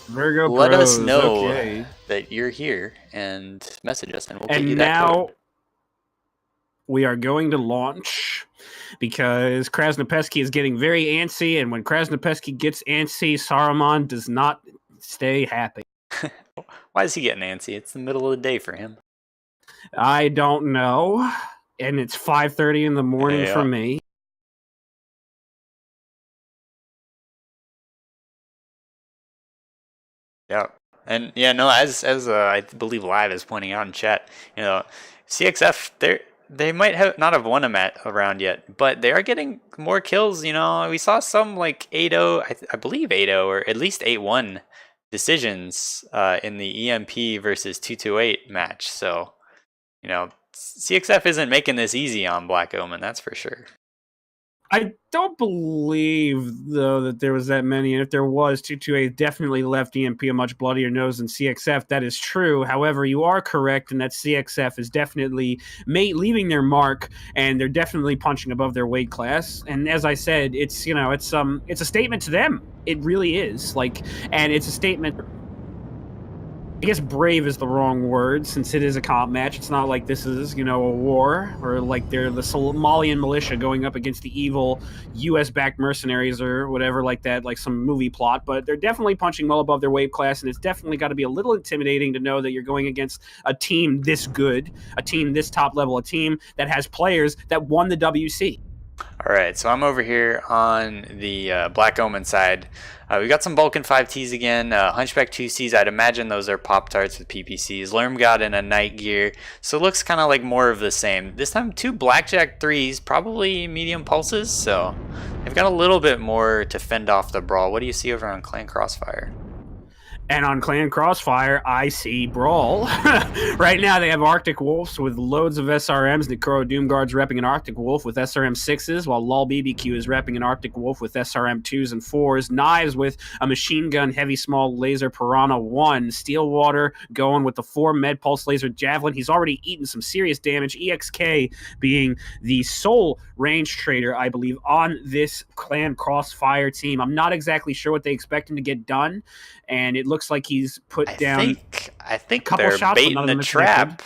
Let us know that you're here and message us, and we'll get you that code. We are going to launch because Krasnopesky is getting very antsy, and when Krasnopesky gets antsy, Saruman does not stay happy. Why is he getting antsy? It's the middle of the day for him. I don't know. And it's 5:30 in the morning for me. Yeah, and yeah, no, as I believe Live is pointing out in chat, you know, CXF they might not have won a match around yet, but they are getting more kills. You know, we saw some like 8-0, I believe 8-0 or at least 8-1 decisions in the EMP versus 228 match. So, you know, CXF isn't making this easy on Black Omen, that's for sure. I don't believe, though, that there was that many. And if there was, 228 definitely left EMP a much bloodier nose than CXF. That is true. However, you are correct in that CXF is definitely leaving their mark, and they're definitely punching above their weight class. And as I said, it's, you know, it's a statement to them. It really is. Like, and it's a statement. I guess brave is the wrong word, since it is a comp match. It's not like this is, you know, a war, or like they're the Somalian militia going up against the evil US-backed mercenaries or whatever like that, like some movie plot. But they're definitely punching well above their weight class, and it's definitely got to be a little intimidating to know that you're going against a team this good, a team this top level, a team that has players that won the WC. All right, so I'm over here on the Black Omen side. We got some Vulcan 5Ts again, Hunchback 2Cs. I'd imagine those are Pop-Tarts with PPCs. Lermgod in a night gear, so it looks kind of like more of the same. This time, 2 Blackjack 3s, probably medium pulses, so they've got a little bit more to fend off the brawl. What do you see over on Clan Crossfire? And on Clan Crossfire, I see Brawl. Right now, they have Arctic Wolves with loads of SRMs. Necro Doomguard's repping an Arctic Wolf with SRM 6s, while Lol BBQ is repping an Arctic Wolf with SRM 2s and 4s. Knives with a machine gun, heavy, small laser Piranha 1. Steelwater going with the 4 Med Pulse Laser Javelin. He's already eaten some serious damage. EXK being the sole range trader, I believe, on this Clan Crossfire team. I'm not exactly sure what they expect him to get done, and it looks like he's put down I think a couple they're shots, but none baiting of a them trap.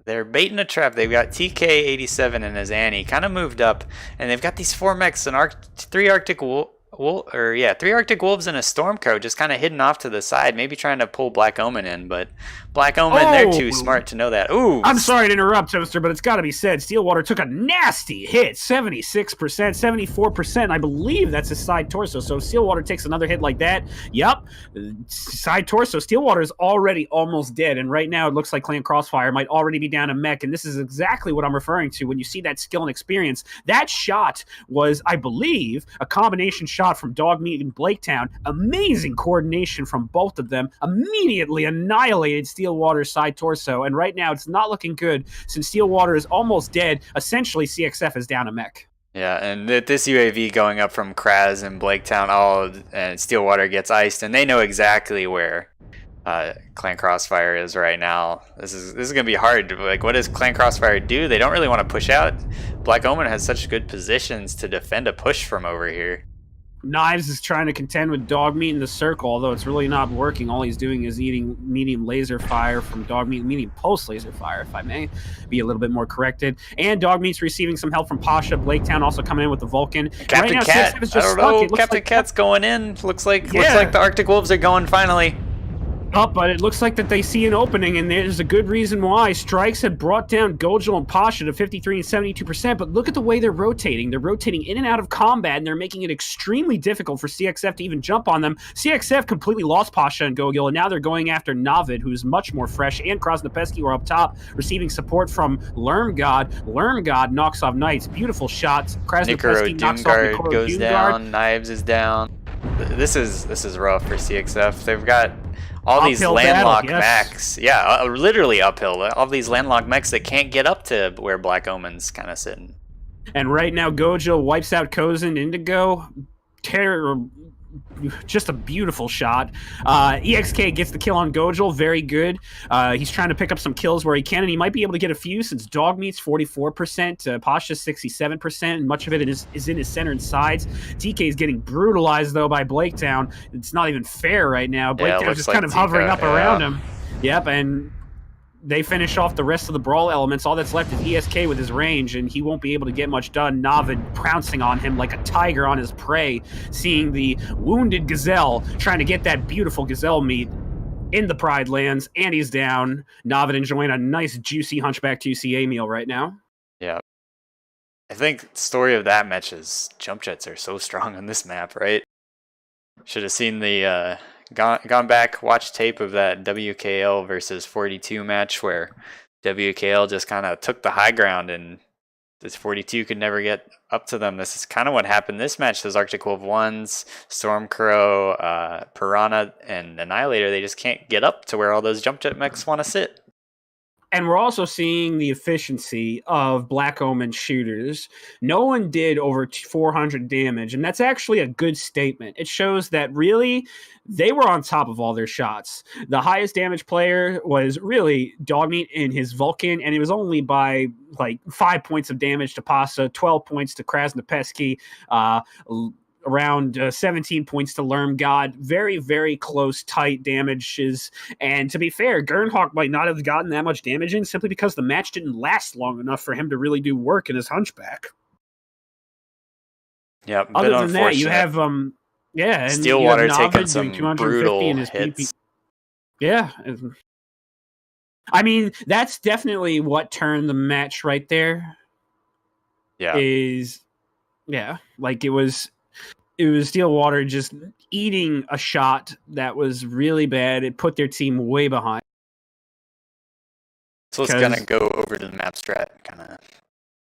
They're baiting a trap. They've got TK87 and his Annie kind of moved up, and they've got these 4 mechs and 3 Arctic three Arctic Wolves and a Stormcrow just kind of hidden off to the side, maybe trying to pull Black Omen in, but Black Omen, they're too smart to know that. Ooh. I'm sorry to interrupt, Toaster, but it's got to be said, Steelwater took a nasty hit, 76%, 74%. I believe that's his side torso. So Steelwater takes another hit like that. Yep, side torso. Steelwater is already almost dead, and right now it looks like Clan Crossfire might already be down a mech, and this is exactly what I'm referring to when you see that skill and experience. That shot was, I believe, a combination shot from Dogmeat and Blaketown. Amazing coordination from both of them. Immediately annihilated Steelwater's side torso, and right now it's not looking good since Steelwater is almost dead. Essentially, CXF is down a mech. Yeah, and this UAV going up from Kraz and Blaketown, and Steelwater gets iced, and they know exactly where Clan Crossfire is right now. This is gonna be hard. Like, what does Clan Crossfire do? They don't really want to push out. Black Omen has such good positions to defend a push from over here. Knives is trying to contend with Dogmeat in the circle, although it's really not working. All he's doing is eating medium laser fire from Dogmeat, medium pulse laser fire, if I may be a little bit more corrected. And Dogmeat's receiving some help from Pasha. Blaketown also coming in with the Vulcan. Captain Cat, I don't know. Captain Cat's going in. Looks like the Arctic Wolves are going finally. But it looks like that they see an opening, and there's a good reason why. Strikes had brought down Gojil and Pasha to 53 and 72%, but look at the way they're rotating. They're rotating in and out of combat, and they're making it extremely difficult for CXF to even jump on them. CXF completely lost Pasha and Gojil, and now they're going after Navid, who's much more fresh, and Krasnopesky were up top, receiving support from Lermgod. Lermgod knocks off Knights. Beautiful shots. Krasnopesky knocks off Nikoro goes down. Knives is down. This is rough for CXF. They've got all these landlocked mechs. Yeah, literally uphill. All these landlocked mechs that can't get up to where Black Omen's kind of sitting. And right now, Gojo wipes out Kozin Indigo. Just a beautiful shot. EXK gets the kill on Gojil. Very good. He's trying to pick up some kills where he can, and he might be able to get a few since Dogmeat's 44%, Pasha's 67%, and much of it is in his center and sides. TK is getting brutalized, though, by Blaketown. It's not even fair right now. Blaketown's just kind of hovering up around him. Yep, and they finish off the rest of the brawl elements. All that's left is ESK with his range, and he won't be able to get much done. Navid pouncing on him like a tiger on his prey, seeing the wounded Gazelle trying to get that beautiful Gazelle meat in the Pride lands, and he's down. Navid enjoying a nice, juicy Hunchback 2CA meal right now. Yeah. I think the story of that match is jump jets are so strong on this map, right? Should have seen the gone back, watched tape of that WKL versus 42 match where WKL just kind of took the high ground and this 42 could never get up to them. This is kind of what happened this match. Those Arctic Wolf 1s, Stormcrow, Piranha, and Annihilator, they just can't get up to where all those jump jet mechs want to sit. And we're also seeing the efficiency of Black Omen shooters. No one did over 400 damage, and that's actually a good statement. It shows that really they were on top of all their shots. The highest damage player was really Dogmeat in his Vulcan, and it was only by like 5 points of damage to Pasa, 12 points to Krasnopesky, around 17 points to Lermgod. Very, very close, tight damages. And to be fair, Gernhawk might not have gotten that much damage in simply because the match didn't last long enough for him to really do work in his Hunchback. Yep. Other than that, you have and Steelwater taking some brutal hits. PP. Yeah. I mean, that's definitely what turned the match right there. Yeah. Like it was Steelwater just eating a shot that was really bad. It put their team way behind. So let's kind of go over to the map strat, kind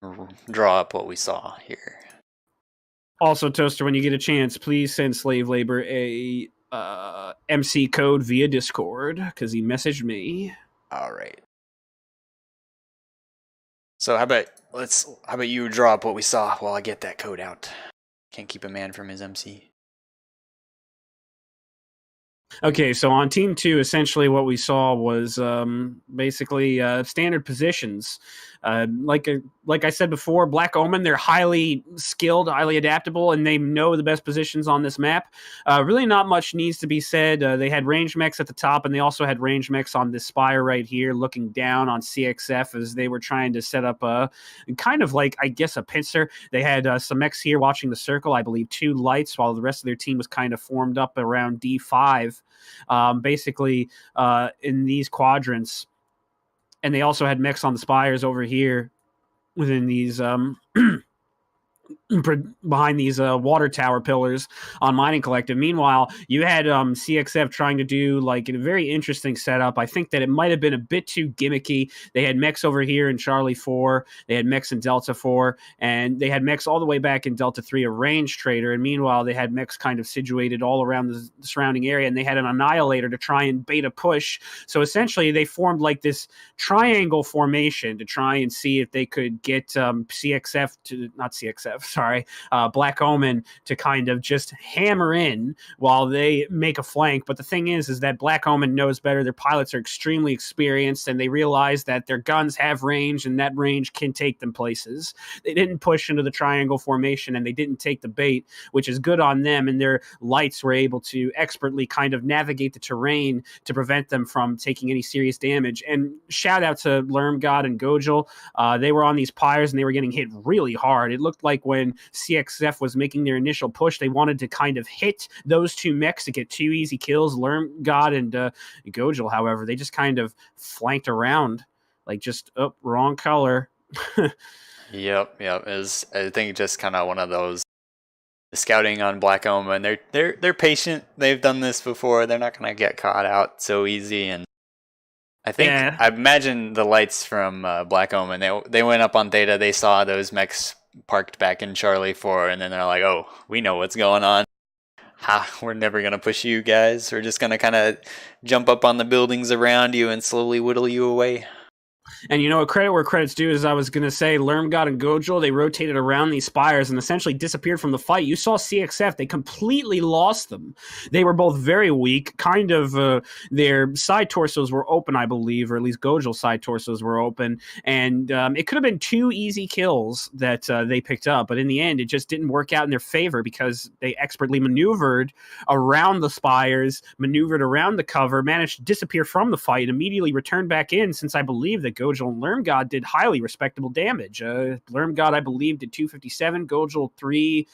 of draw up what we saw here. Also, Toaster, when you get a chance, please send Slave Labor a MC code via Discord because he messaged me. All right. So how about you draw up what we saw while I get that code out? Can't keep a man from his MC. Okay, so on Team 2, essentially what we saw was basically standard positions. Like I said before, Black Omen, they're highly skilled, highly adaptable, and they know the best positions on this map. Really not much needs to be said. They had range mechs at the top, and they also had range mechs on this spire right here, looking down on CXF as they were trying to set up a kind of like, I guess, a pincer. They had some mechs here watching the circle, I believe 2 lights, while the rest of their team was kind of formed up around D5. Basically in these quadrants, and they also had mechs on the spires over here within these behind these water tower pillars on Mining Collective. Meanwhile, you had CXF trying to do like a very interesting setup. I think that it might have been a bit too gimmicky. They had mechs over here in Charlie 4, they had mechs in Delta 4, and they had mechs all the way back in Delta 3, a range trader. And meanwhile, they had mechs kind of situated all around the surrounding area, and they had an Annihilator to try and bait a push. So essentially, they formed like this triangle formation to try and see if they could get CXF to, not CXF, sorry, Black Omen to kind of just hammer in while they make a flank. But the thing is that Black Omen knows better. Their pilots are extremely experienced, and they realize that their guns have range, and that range can take them places. They didn't push into the triangle formation, and they didn't take the bait, which is good on them, and their lights were able to expertly kind of navigate the terrain to prevent them from taking any serious damage. And shout out to Lermgod and Gojil. They were on these pyres, and they were getting hit really hard. It looked like when CXF was making their initial push, they wanted to kind of hit those 2 mechs to get 2 easy kills. Lermgod and Gojil, however, they just kind of flanked around, like just wrong color. Yep. I think just kind of one of those. The scouting on Black Omen, they're patient. They've done this before. They're not gonna get caught out so easy. And I imagine the lights from Black Omen. They went up on Theta. They saw those mechs parked back in Charlie 4, and then they're like, "Oh, we know what's going on. We're never gonna push you guys. We're just gonna kind of jump up on the buildings around you and slowly whittle you away." And you know what, credit where credit's due, as I was going to say, Lermgod and Gojil, they rotated around these spires and essentially disappeared from the fight. You saw CXF, they completely lost them. They were both very weak, kind of their side torsos were open, I believe, or at least Gojil's side torsos were open, and it could have been 2 easy kills that they picked up, but in the end, it just didn't work out in their favor because they expertly maneuvered around the spires, maneuvered around the cover, managed to disappear from the fight, and immediately returned back in, since I believe that Gojil and Lermgod did highly respectable damage. Lermgod, I believe, did 257, Gojil 3,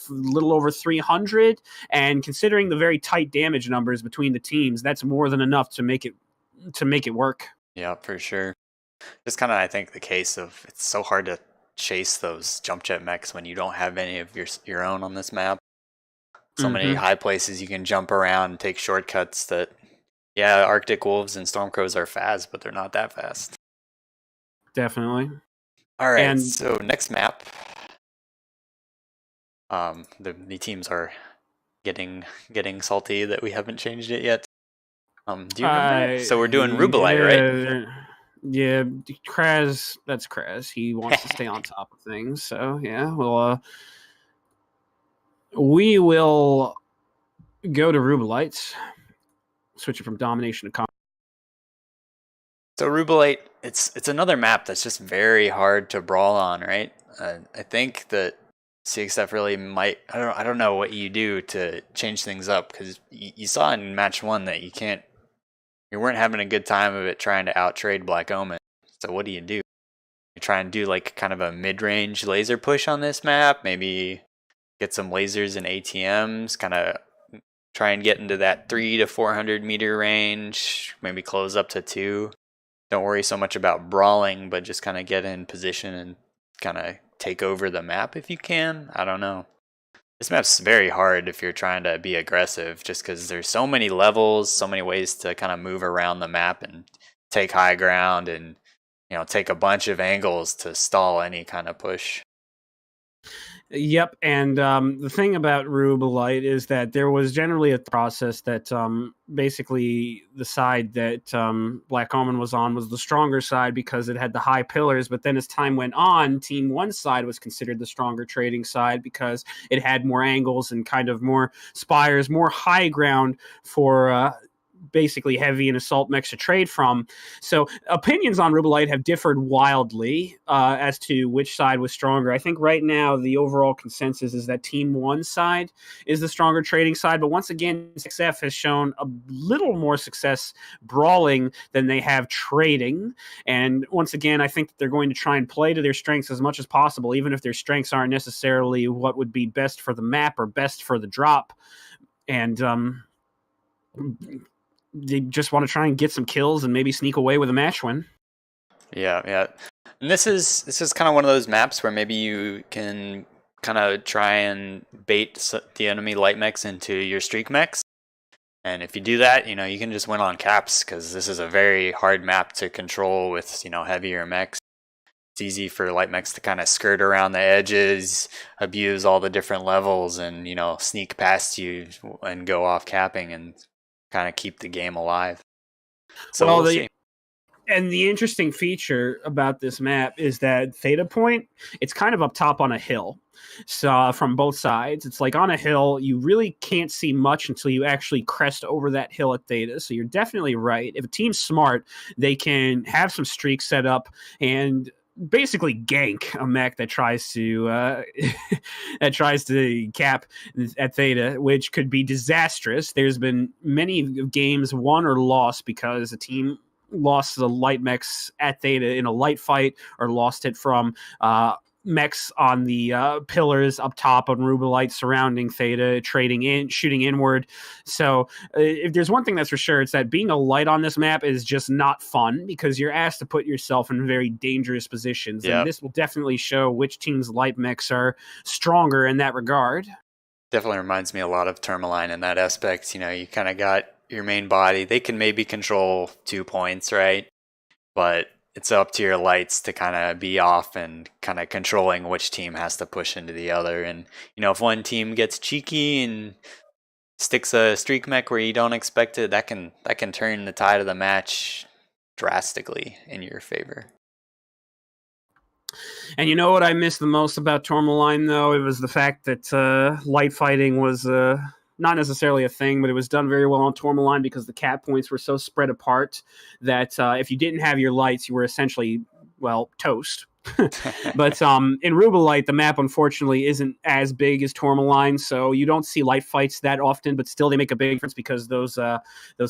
little over 300, and considering the very tight damage numbers between the teams, that's more than enough to make it work. Yeah, for sure. Just kind of, I think, the case of it's so hard to chase those jump jet mechs when you don't have any of your own on this map. So many high places you can jump around and take shortcuts that, yeah, Arctic Wolves and Stormcrows are fast, but they're not that fast. Definitely. All right, so next map. The teams are getting salty that we haven't changed it yet. Do you remember? So we're doing Rubelite, right? Yeah, Kraz. That's Kraz. He wants to stay on top of things. So yeah, well, we will go to Rubelites. Switch it from domination to combat. So Rubelite, it's another map that's just very hard to brawl on, right? I think that CXF really might. I don't know what you do to change things up, because you saw in match 1 that you weren't having a good time of it trying to outtrade Black Omen. So what do? You try and do like kind of a mid-range laser push on this map, maybe get some lasers and ATMs, kind of try and get into that 300 to 400 meter range, maybe close up to 2. Don't worry so much about brawling, but just kind of get in position and kind of take over the map if you can. I don't know. This map's very hard if you're trying to be aggressive, just because there's so many levels, so many ways to kind of move around the map and take high ground, and take a bunch of angles to stall any kind of push. Yep, and the thing about Rubelite is that there was generally a process that basically the side that Black Omen was on was the stronger side because it had the high pillars. But then as time went on, Team One side was considered the stronger trading side because it had more angles and kind of more spires, more high ground for basically heavy and assault mechs to trade from. So opinions on Rubelite have differed wildly as to which side was stronger. I think right now the overall consensus is that Team One side is the stronger trading side. But once again, XF has shown a little more success brawling than they have trading. And once again, I think that they're going to try and play to their strengths as much as possible, even if their strengths aren't necessarily what would be best for the map or best for the drop. And they just want to try and get some kills and maybe sneak away with a match win. Yeah. And this is kind of one of those maps where maybe you can kind of try and bait the enemy light mechs into your streak mechs. And if you do that, you can just win on caps because this is a very hard map to control with, heavier mechs. It's easy for light mechs to kind of skirt around the edges, abuse all the different levels, and, sneak past you and go off capping and kind of keep the game alive. So we'll see. And the interesting feature about this map is that Theta Point, it's kind of up top on a hill. So from both sides, it's like on a hill, you really can't see much until you actually crest over that hill at Theta. So you're definitely right. If a team's smart, they can have some streaks set up and basically gank a mech that tries to cap at Theta, which could be disastrous. There's been many games won or lost because a team lost the light mechs at Theta in a light fight or lost it from mechs on the pillars up top on Rubelite surrounding Theta, shooting inward. So if there's one thing that's for sure, it's that being a light on this map is just not fun because you're asked to put yourself in very dangerous positions. Yep. And this will definitely show which team's light mechs are stronger in that regard. Definitely reminds me a lot of Tourmaline in that aspect. You kind of got your main body. They can maybe control 2 points, right? But it's up to your lights to kind of be off and kind of controlling which team has to push into the other. And, if one team gets cheeky and sticks a streak mech where you don't expect it, that can turn the tide of the match drastically in your favor. And you know what I miss the most about Tourmaline, though? It was the fact that light fighting was not necessarily a thing, but it was done very well on Tourmaline because the cap points were so spread apart that if you didn't have your lights, you were essentially, toast. But in Rubelite, the map unfortunately isn't as big as Tourmaline, so you don't see light fights that often, but still they make a big difference because those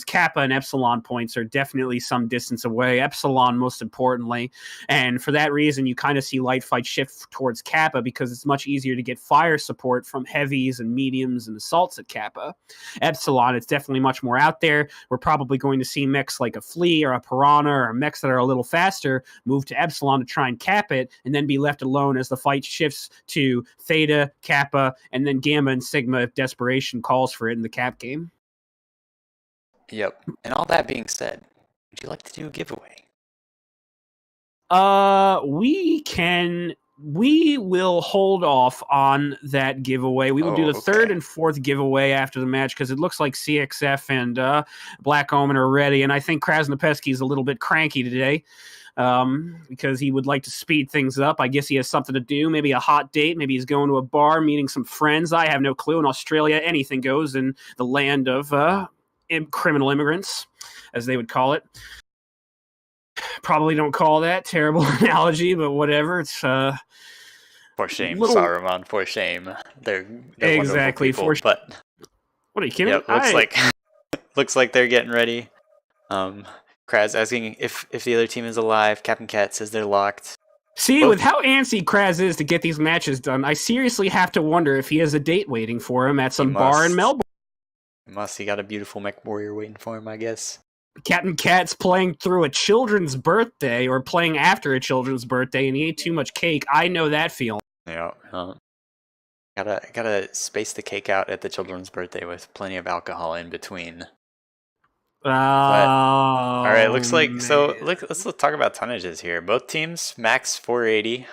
Kappa and Epsilon points are definitely some distance away, Epsilon most importantly, and for that reason you kind of see light fights shift towards Kappa because it's much easier to get fire support from heavies and mediums and assaults at Kappa. Epsilon, it's definitely much more out there. We're probably going to see mechs like a Flea or a Piranha or mechs that are a little faster move to Epsilon to try and cap it and then be left alone as the fight shifts to Theta, Kappa, and then Gamma and Sigma if desperation calls for it in the cap game. Yep. And all that being said, would you like to do a giveaway? We will hold off on that giveaway. We will do the third and fourth giveaway after the match because it looks like CXF and Black Omen are ready, and I think Krasnopesky is a little bit cranky today. Because he would like to speed things up. I guess he has something to do, maybe a hot date, maybe he's going to a bar, meeting some friends. I have no clue. In Australia, anything goes in the land of criminal immigrants, as they would call it. Probably don't call that terrible analogy, but whatever. It's for shame, Saruman. For shame. They're exactly people, but what are you kidding? Yep, looks like they're getting ready. Kraz asking if the other team is alive. Captain Cat says they're locked. See, with how antsy Kraz is to get these matches done, I seriously have to wonder if he has a date waiting for him at some bar in Melbourne. He got a beautiful mech warrior waiting for him, I guess. Captain Cat's playing through a children's birthday or playing after a children's birthday and he ate too much cake. I know that feeling. Yeah. Gotta space the cake out at the children's birthday with plenty of alcohol in between. All right, looks like man. So let's talk about tonnages here. Both teams max 480.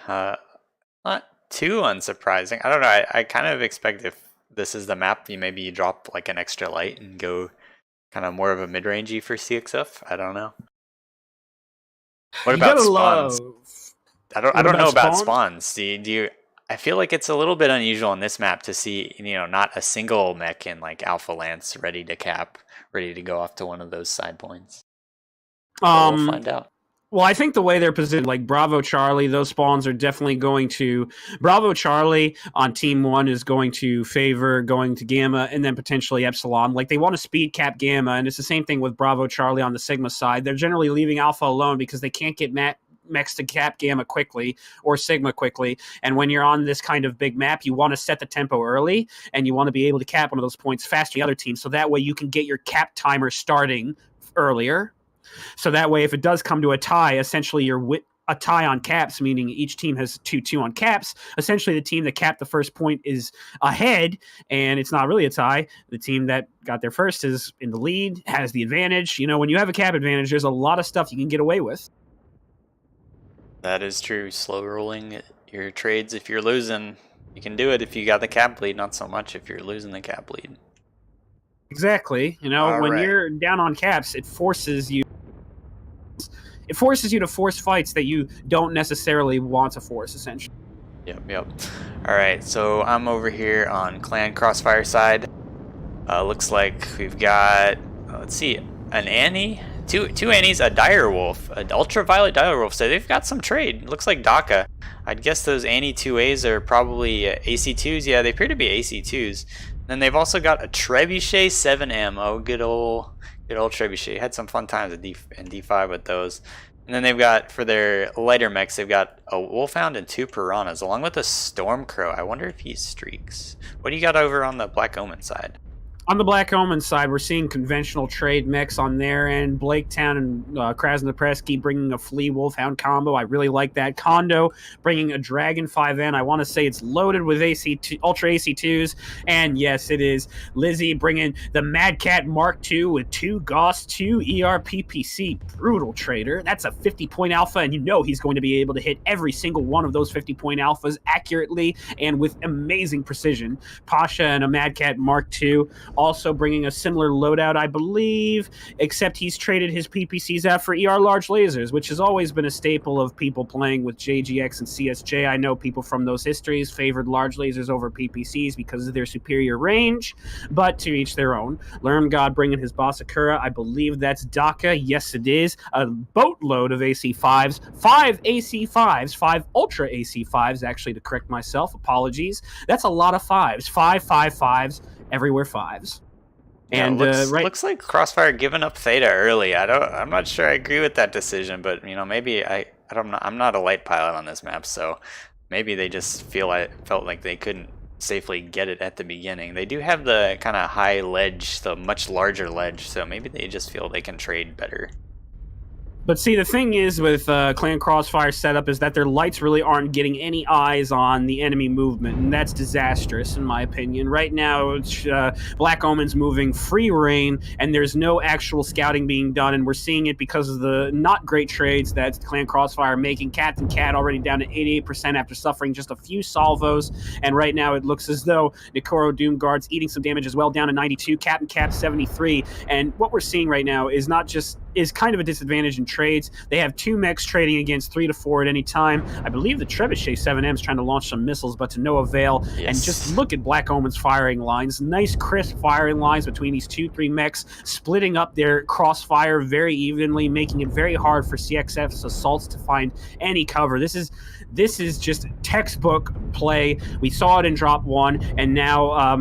Not too unsurprising. I don't know. I kind of expect if this is the map, maybe you drop like an extra light and go kind of more of a mid-rangey for CXF. I don't know. What about spawns? I don't know about spawns. Do you? I feel like it's a little bit unusual on this map to see, not a single mech in like Alpha Lance ready to cap, ready to go off to one of those side points. But we'll find out. Well, I think the way they're positioned, like Bravo Charlie, those spawns are definitely going to... Bravo Charlie on Team 1 is going to favor going to Gamma and then potentially Epsilon. Like, they want to speed cap Gamma, and it's the same thing with Bravo Charlie on the Sigma side. They're generally leaving Alpha alone because they can't get mechs to cap Gamma quickly or Sigma quickly. And when you're on this kind of big map, you want to set the tempo early, and you want to be able to cap one of those points faster than the other team, so that way you can get your cap timer starting earlier. So that way, if it does come to a tie, essentially you're a tie on caps, meaning each team has 2-2 on caps. Essentially, the team that capped the first point is ahead, and it's not really a tie. The team that got there first is in the lead, has the advantage. When you have a cap advantage, there's a lot of stuff you can get away with. That is true. Slow rolling your trades. If you're losing, you can do it if you got the cap lead, not so much if you're losing the cap lead. Exactly. When you're down on caps, it forces you to force fights that you don't necessarily want to force, essentially. Yep. All right, so I'm over here on Clan Crossfire side. Looks like we've got, let's see, an Annie, two Annies, a Direwolf, an Ultraviolet Direwolf. So they've got some trade. Looks like DACA. I'd guess those Annie 2As are probably AC2s. Yeah, they appear to be AC2s. Then they've also got a Trebuchet 7M. Oh, good old Trebuchet. Had some fun times in D5 with those. And then they've got, for their lighter mechs, they've got a Wolfhound and 2 Piranhas, along with a Stormcrow. I wonder if he streaks. What do you got over on the Black Omen side? On the Black Omen side, we're seeing conventional trade mechs on their end. Blaketown and Krasnopresky bringing a Flea Wolfhound combo. I really like that. Kondo bringing a Dragon 5N. I want to say it's loaded with Ultra AC2s. And yes, it is. Lizzie bringing the Mad Cat Mark II with 2 Gauss, 2 ERPPC. Brutal trader. That's a 50-point alpha, and he's going to be able to hit every single one of those 50-point alphas accurately and with amazing precision. Pasha and a Mad Cat Mark II. Also bringing a similar loadout, I believe, except he's traded his PPCs out for ER large lasers, which has always been a staple of people playing with JGX and CSJ. I know people from those histories favored large lasers over PPCs because of their superior range, but to each their own. Lermgod bringing his Basakura. I believe that's DACA. Yes, it is. A boatload of AC5s. 5 AC5s. 5 Ultra AC5s, actually, to correct myself. Apologies. That's a lot of 5s. 5s. Everywhere 5s. And looks like Crossfire giving up Theta early. I'm not sure I agree with that decision, but maybe I'm not a light pilot on this map, so maybe they just felt like they couldn't safely get it at the beginning. They do have the kind of high ledge, the much larger ledge, so maybe they just feel they can trade better. But see, the thing is with Clan Crossfire setup is that their lights really aren't getting any eyes on the enemy movement, and that's disastrous in my opinion. Right now, Black Omen's moving free reign, and there's no actual scouting being done, and we're seeing it because of the not great trades that Clan Crossfire are making. Captain Cat already down to 88% after suffering just a few salvos, and right now it looks as though Nikoro Doomguard's eating some damage as well, down to 92, Captain Cap 73, and what we're seeing right now is kind of a disadvantage in trades. They have 2 mechs trading against 3 to 4 at any time. I believe the Trebuchet 7M is trying to launch some missiles, but to no avail. Yes. And just look at Black Omen's firing lines. Nice, crisp firing lines between these 2-3 mechs, splitting up their crossfire very evenly, making it very hard for CXF's assaults to find any cover. This is just textbook play. We saw it in Drop 1, and now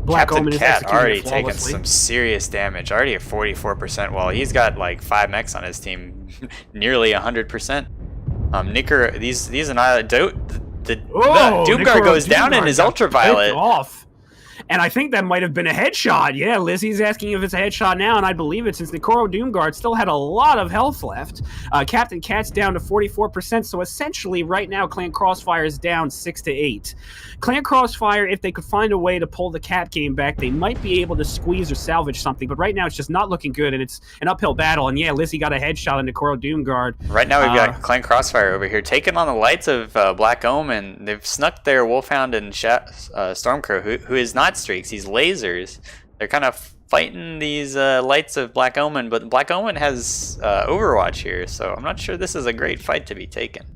Black Captain Omen is Cat already taking some serious damage, already at 44%, while he's got like 5 mechs on his team, nearly 100%. Nicker, these are not... the Doomguard goes down in his Ultraviolet. Off. And I think that might have been a headshot. Yeah, Lizzie's asking if it's a headshot now, and I believe it since Nikoro Doomguard still had a lot of health left. Captain Cat's down to 44%, so essentially right now Clan Crossfire is down 6 to 8. Clan Crossfire, if they could find a way to pull the Cap game back, they might be able to squeeze or salvage something, but right now it's just not looking good, and it's an uphill battle. And yeah, Lizzie got a headshot on Nikoro Doomguard. Right now we've got Clan Crossfire over here taking on the lights of Black Omen. They've snuck their Wolfhound and Stormcrow, who is not streaks, he's lasers. They're kind of fighting these lights of Black Omen, but Black Omen has Overwatch here, so I'm not sure this is a great fight to be taken.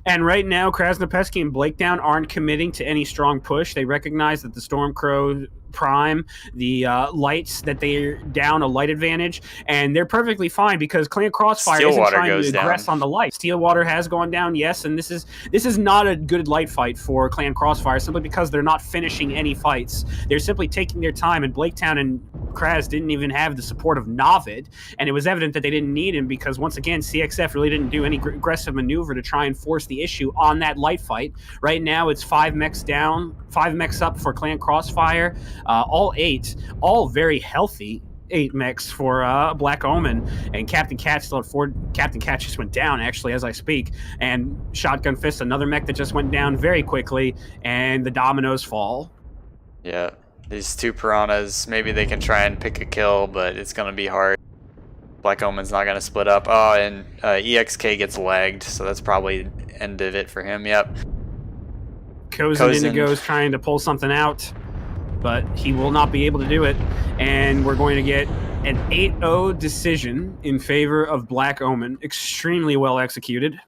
And right now, Krasnopesky and Blakedown aren't committing to any strong push. They recognize that the Stormcrow Prime, the lights, that they're down a light advantage, and they're perfectly fine because Clan Crossfire isn't trying to aggress on the light. Steelwater has gone down, yes, and this is not a good light fight for Clan Crossfire simply because they're not finishing any fights. They're simply taking their time, and Blaketown and Kraz didn't even have the support of Navid, and it was evident that they didn't need him because, once again, CXF really didn't do any aggressive maneuver to try and force the issue on that light fight. Right now, it's 5 mechs down, 5 mechs up for Clan Crossfire, all 8, all very healthy 8 mechs for Black Omen, and Captain Cat still at 4. Captain Cat just went down, actually, as I speak, and Shotgun Fist, another mech that just went down very quickly, and the dominoes fall. Yeah. These two piranhas, maybe they can try and pick a kill, but it's going to be hard. Black Omen's not going to split up. Oh, and EXK gets lagged, so that's probably the end of it for him. Yep. Cozen Indigo's trying to pull something out, but he will not be able to do it. And we're going to get an 8-0 decision in favor of Black Omen. Extremely well executed.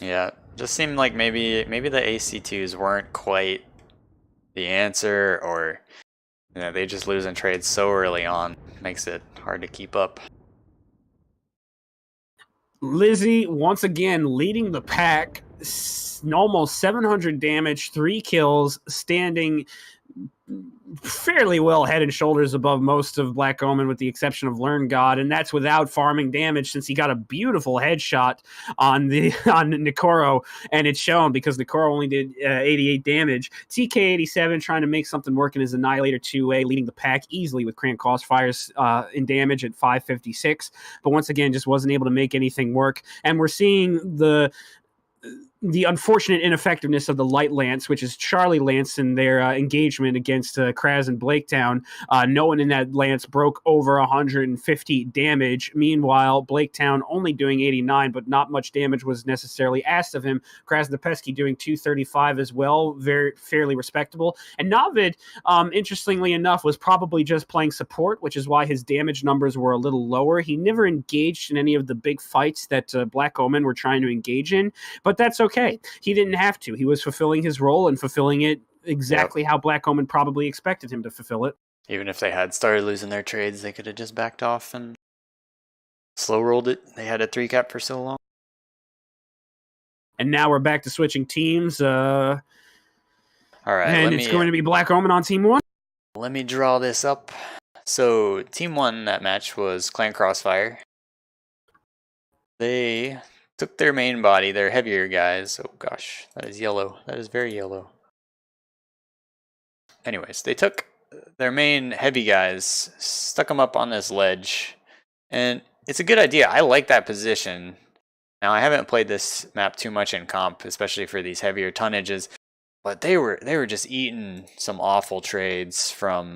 Yeah, just seemed like maybe the AC2s weren't quite the answer, or they just losing trades so early on. Makes it hard to keep up. Lizzie, once again, leading the pack. Almost 700 damage, 3 kills, standing fairly well head and shoulders above most of Black Omen with the exception of Learn God, and that's without farming damage since he got a beautiful headshot on Nikoro, and it's shown because Nikoro only did 88 damage. TK87 trying to make something work in his Annihilator 2A, leading the pack easily with Clan Crossfires in damage at 556, but once again just wasn't able to make anything work, and we're seeing the unfortunate ineffectiveness of the Light Lance, which is Charlie Lance in their engagement against Kraz and Blaketown. No one in that Lance broke over 150 damage. Meanwhile, Blaketown only doing 89, but not much damage was necessarily asked of him. Krasnopesky doing 235 as well, fairly respectable. And Navid, interestingly enough, was probably just playing support, which is why his damage numbers were a little lower. He never engaged in any of the big fights that Black Omen were trying to engage in, but that's okay. He didn't have to. He was fulfilling his role and fulfilling it exactly how Black Omen probably expected him to fulfill it. Even if they had started losing their trades, they could have just backed off and slow rolled it. They had a 3-cap for so long. And now we're back to switching teams. All right, and it's going to be Black Omen on Team 1. Let me draw this up. So Team 1 in that match was Clan Crossfire. They took their main body, their heavier guys. Oh gosh, that is yellow. That is very yellow. Anyways, they took their main heavy guys, stuck them up on this ledge, and it's a good idea. I like that position. Now, I haven't played this map too much in comp, especially for these heavier tonnages, but they were just eating some awful trades from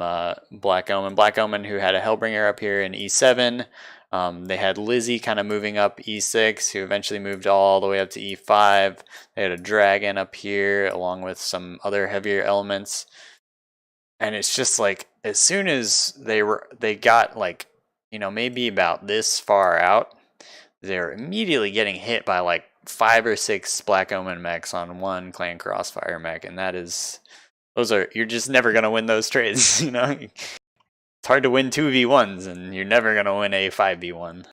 Black Omen. Black Omen, who had a Hellbringer up here in E7. They had Lizzie kind of moving up E6, who eventually moved all the way up to E5. They had a Dragon up here, along with some other heavier elements. And it's just like, as soon as they got like, maybe about this far out, they're immediately getting hit by like 5 or 6 Black Omen mechs on one Clan Crossfire mech, and you're just never gonna win those trades, It's hard to win 2v1s, and you're never going to win a 5v1.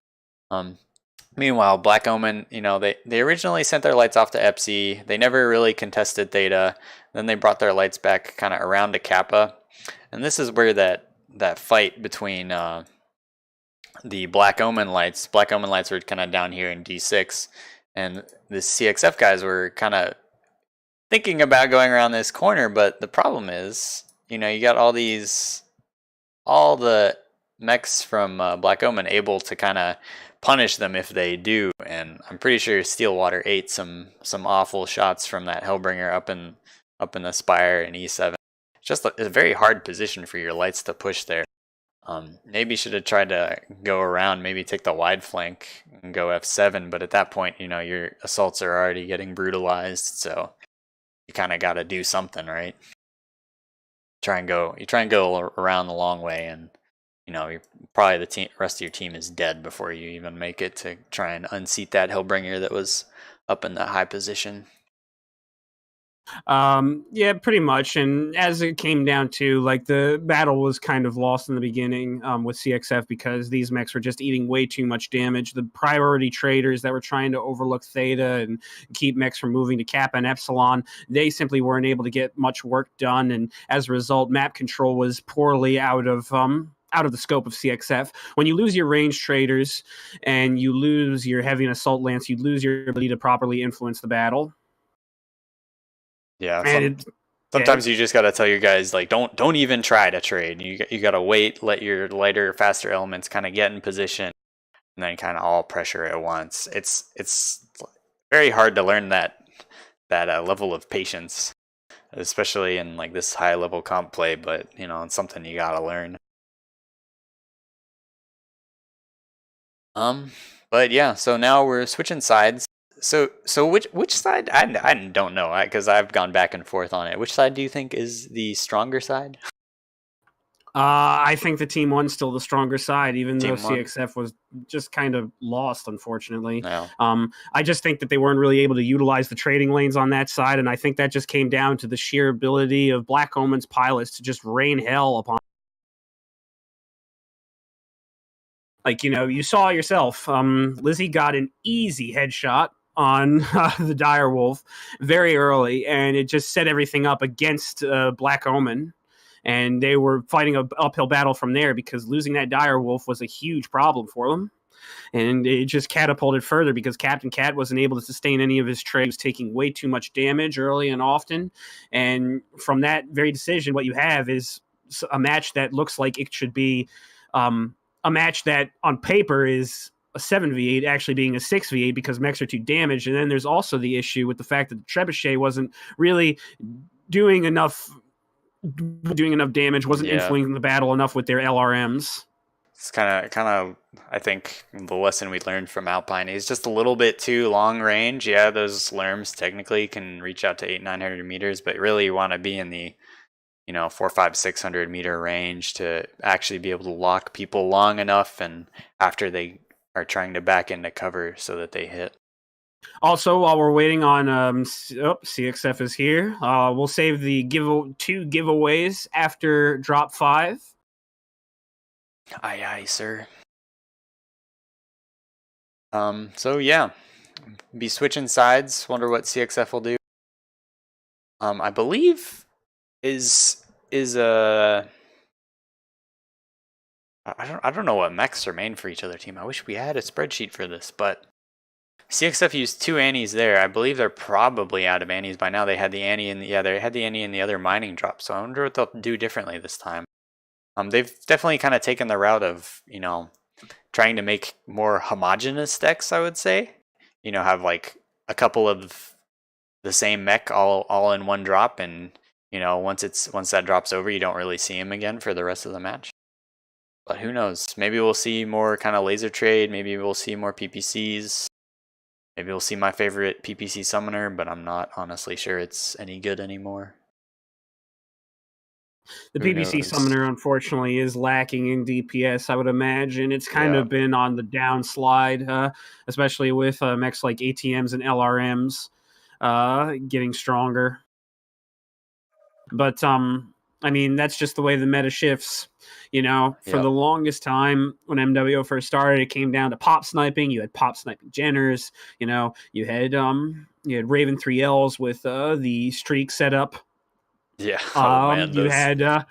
Meanwhile, Black Omen, they originally sent their lights off to Epsi. They never really contested Theta. Then they brought their lights back kind of around to Kappa. And this is where that fight between the Black Omen lights were kind of down here in D6. And the CXF guys were kind of thinking about going around this corner, but the problem is you know, you got all the mechs from Black Omen able to kind of punish them if they do, and I'm pretty sure Steelwater ate some awful shots from that Hellbringer up in the Spire and E7. Just a very hard position for your lights to push there. Maybe should have tried to go around, maybe take the wide flank and go F7, but at that point, you know, your assaults are already getting brutalized, so you kind of got to do something, right? You try and go around the long way, and you know, you're probably the rest of your team is dead before you even make it to try and unseat that Hellbringer that was up in the high position. Yeah, pretty much. And as it came down to, like, the battle was kind of lost in the beginning with CXF because these mechs were just eating way too much damage. The priority traders that were trying to overlook Theta and keep mechs from moving to Kappa and Epsilon, they simply weren't able to get much work done. And as a result, map control was poorly out of the scope of CXF. When you lose your range traders and you lose your heavy and assault lance, you lose your ability to properly influence the battle. Yeah, sometimes you just gotta tell your guys, like, don't even try to trade. You gotta wait, let your lighter, faster elements kind of get in position, and then kind of all pressure at once. It's very hard to learn that level of patience, especially in like this high level comp play. But you know, it's something you gotta learn. But yeah, so now we're switching sides. So which side? I don't know, because I've gone back and forth on it. Which side do you think is the stronger side? I think the Team 1's still the stronger side, even though Team 1? CXF was just kind of lost, unfortunately. No. I just think that they weren't really able to utilize the trading lanes on that side, and I think that just came down to the sheer ability of Black Omen's pilots to just rain hell upon. Like, you know, you saw yourself. Lizzie got an easy headshot on the Direwolf very early, and it just set everything up against Black Omen. And they were fighting an uphill battle from there because losing that Direwolf was a huge problem for them. And it just catapulted further because Captain Cat wasn't able to sustain any of his trades, taking way too much damage early and often. And from that very decision, what you have is a match that looks like it should be a match that on paper is a 7v8 actually being a 6v8 because mechs are too damaged. And then there's also the issue with the fact that the Trebuchet wasn't really doing enough damage, wasn't influencing the battle enough with their LRMs. It's kind of I think the lesson we learned from Alpine is just a little bit too long range. Yeah, those LRMs technically can reach out to 800-900 meters, but really you want to be in the 400-600 meter range to actually be able to lock people long enough and after they are trying to back into cover so that they hit. Also, while we're waiting on CXF is here, we'll save the two giveaways after drop 5. Aye, aye, sir. So yeah, be switching sides. Wonder what CXF will do. I believe is I don't know what mechs are main for each other team. I wish we had a spreadsheet for this, but CXF used 2 Annies there. I believe they're probably out of Annies by now. They had the Annie in the other mining drop. So I wonder what they'll do differently this time. They've definitely kind of taken the route of trying to make more homogenous decks. I would say, have like a couple of the same mech all in one drop, and once that drops over, you don't really see him again for the rest of the match. But who knows? Maybe we'll see more kind of laser trade. Maybe we'll see more PPCs. Maybe we'll see my favorite PPC summoner, but I'm not honestly sure it's any good anymore. The PPC summoner, unfortunately, is lacking in DPS, I would imagine. It's kind of been on the downslide, especially with mechs like ATMs and LRMs getting stronger. But, I mean, that's just the way the meta shifts. For the longest time when MWO first started, it came down to pop sniping. You had pop sniping Jenners. You had Raven 3Ls with the streak setup. Yeah. You had the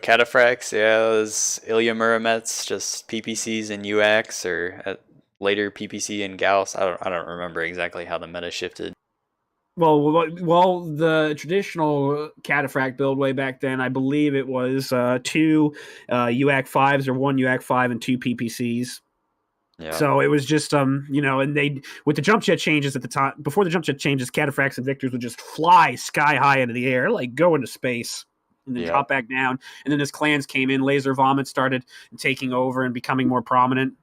Cataphracts. Yeah, those Ilya Muramets, just PPCs and UX, or later PPC and Gauss. I don't remember exactly how the meta shifted. Well, the traditional cataphract build way back then, I believe it was two UAC 5s or one UAC 5 and two PPCs. Yeah. So it was just and they with the jump jet changes at the time, before the jump jet changes, cataphracts and victors would just fly sky high into the air, like go into space and then drop back down. And then as clans came in, laser vomit started taking over and becoming more prominent.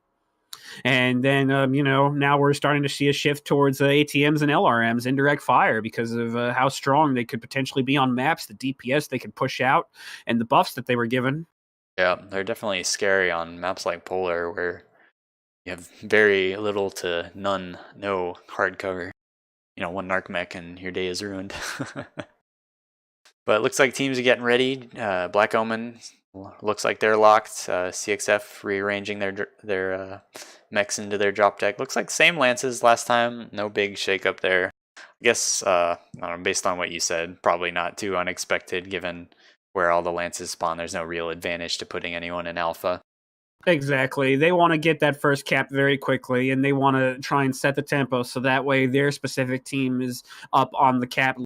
And then now we're starting to see a shift towards ATMs and LRMs, indirect fire, because of how strong they could potentially be on maps, the DPS they could push out, and the buffs that they were given. Yeah, they're definitely scary on maps like Polar, where you have very little to no hard cover. One narc mech and your day is ruined. But it looks like teams are getting ready. Black Omen looks like they're locked. CXF rearranging their mechs into their drop deck. Looks like same lances last time. No big shakeup there. I guess I don't know, based on what you said, probably not too unexpected given where all the lances spawn. There's no real advantage to putting anyone in alpha. Exactly. They want to get that first cap very quickly, and they want to try and set the tempo so that way their specific team is up on the cap.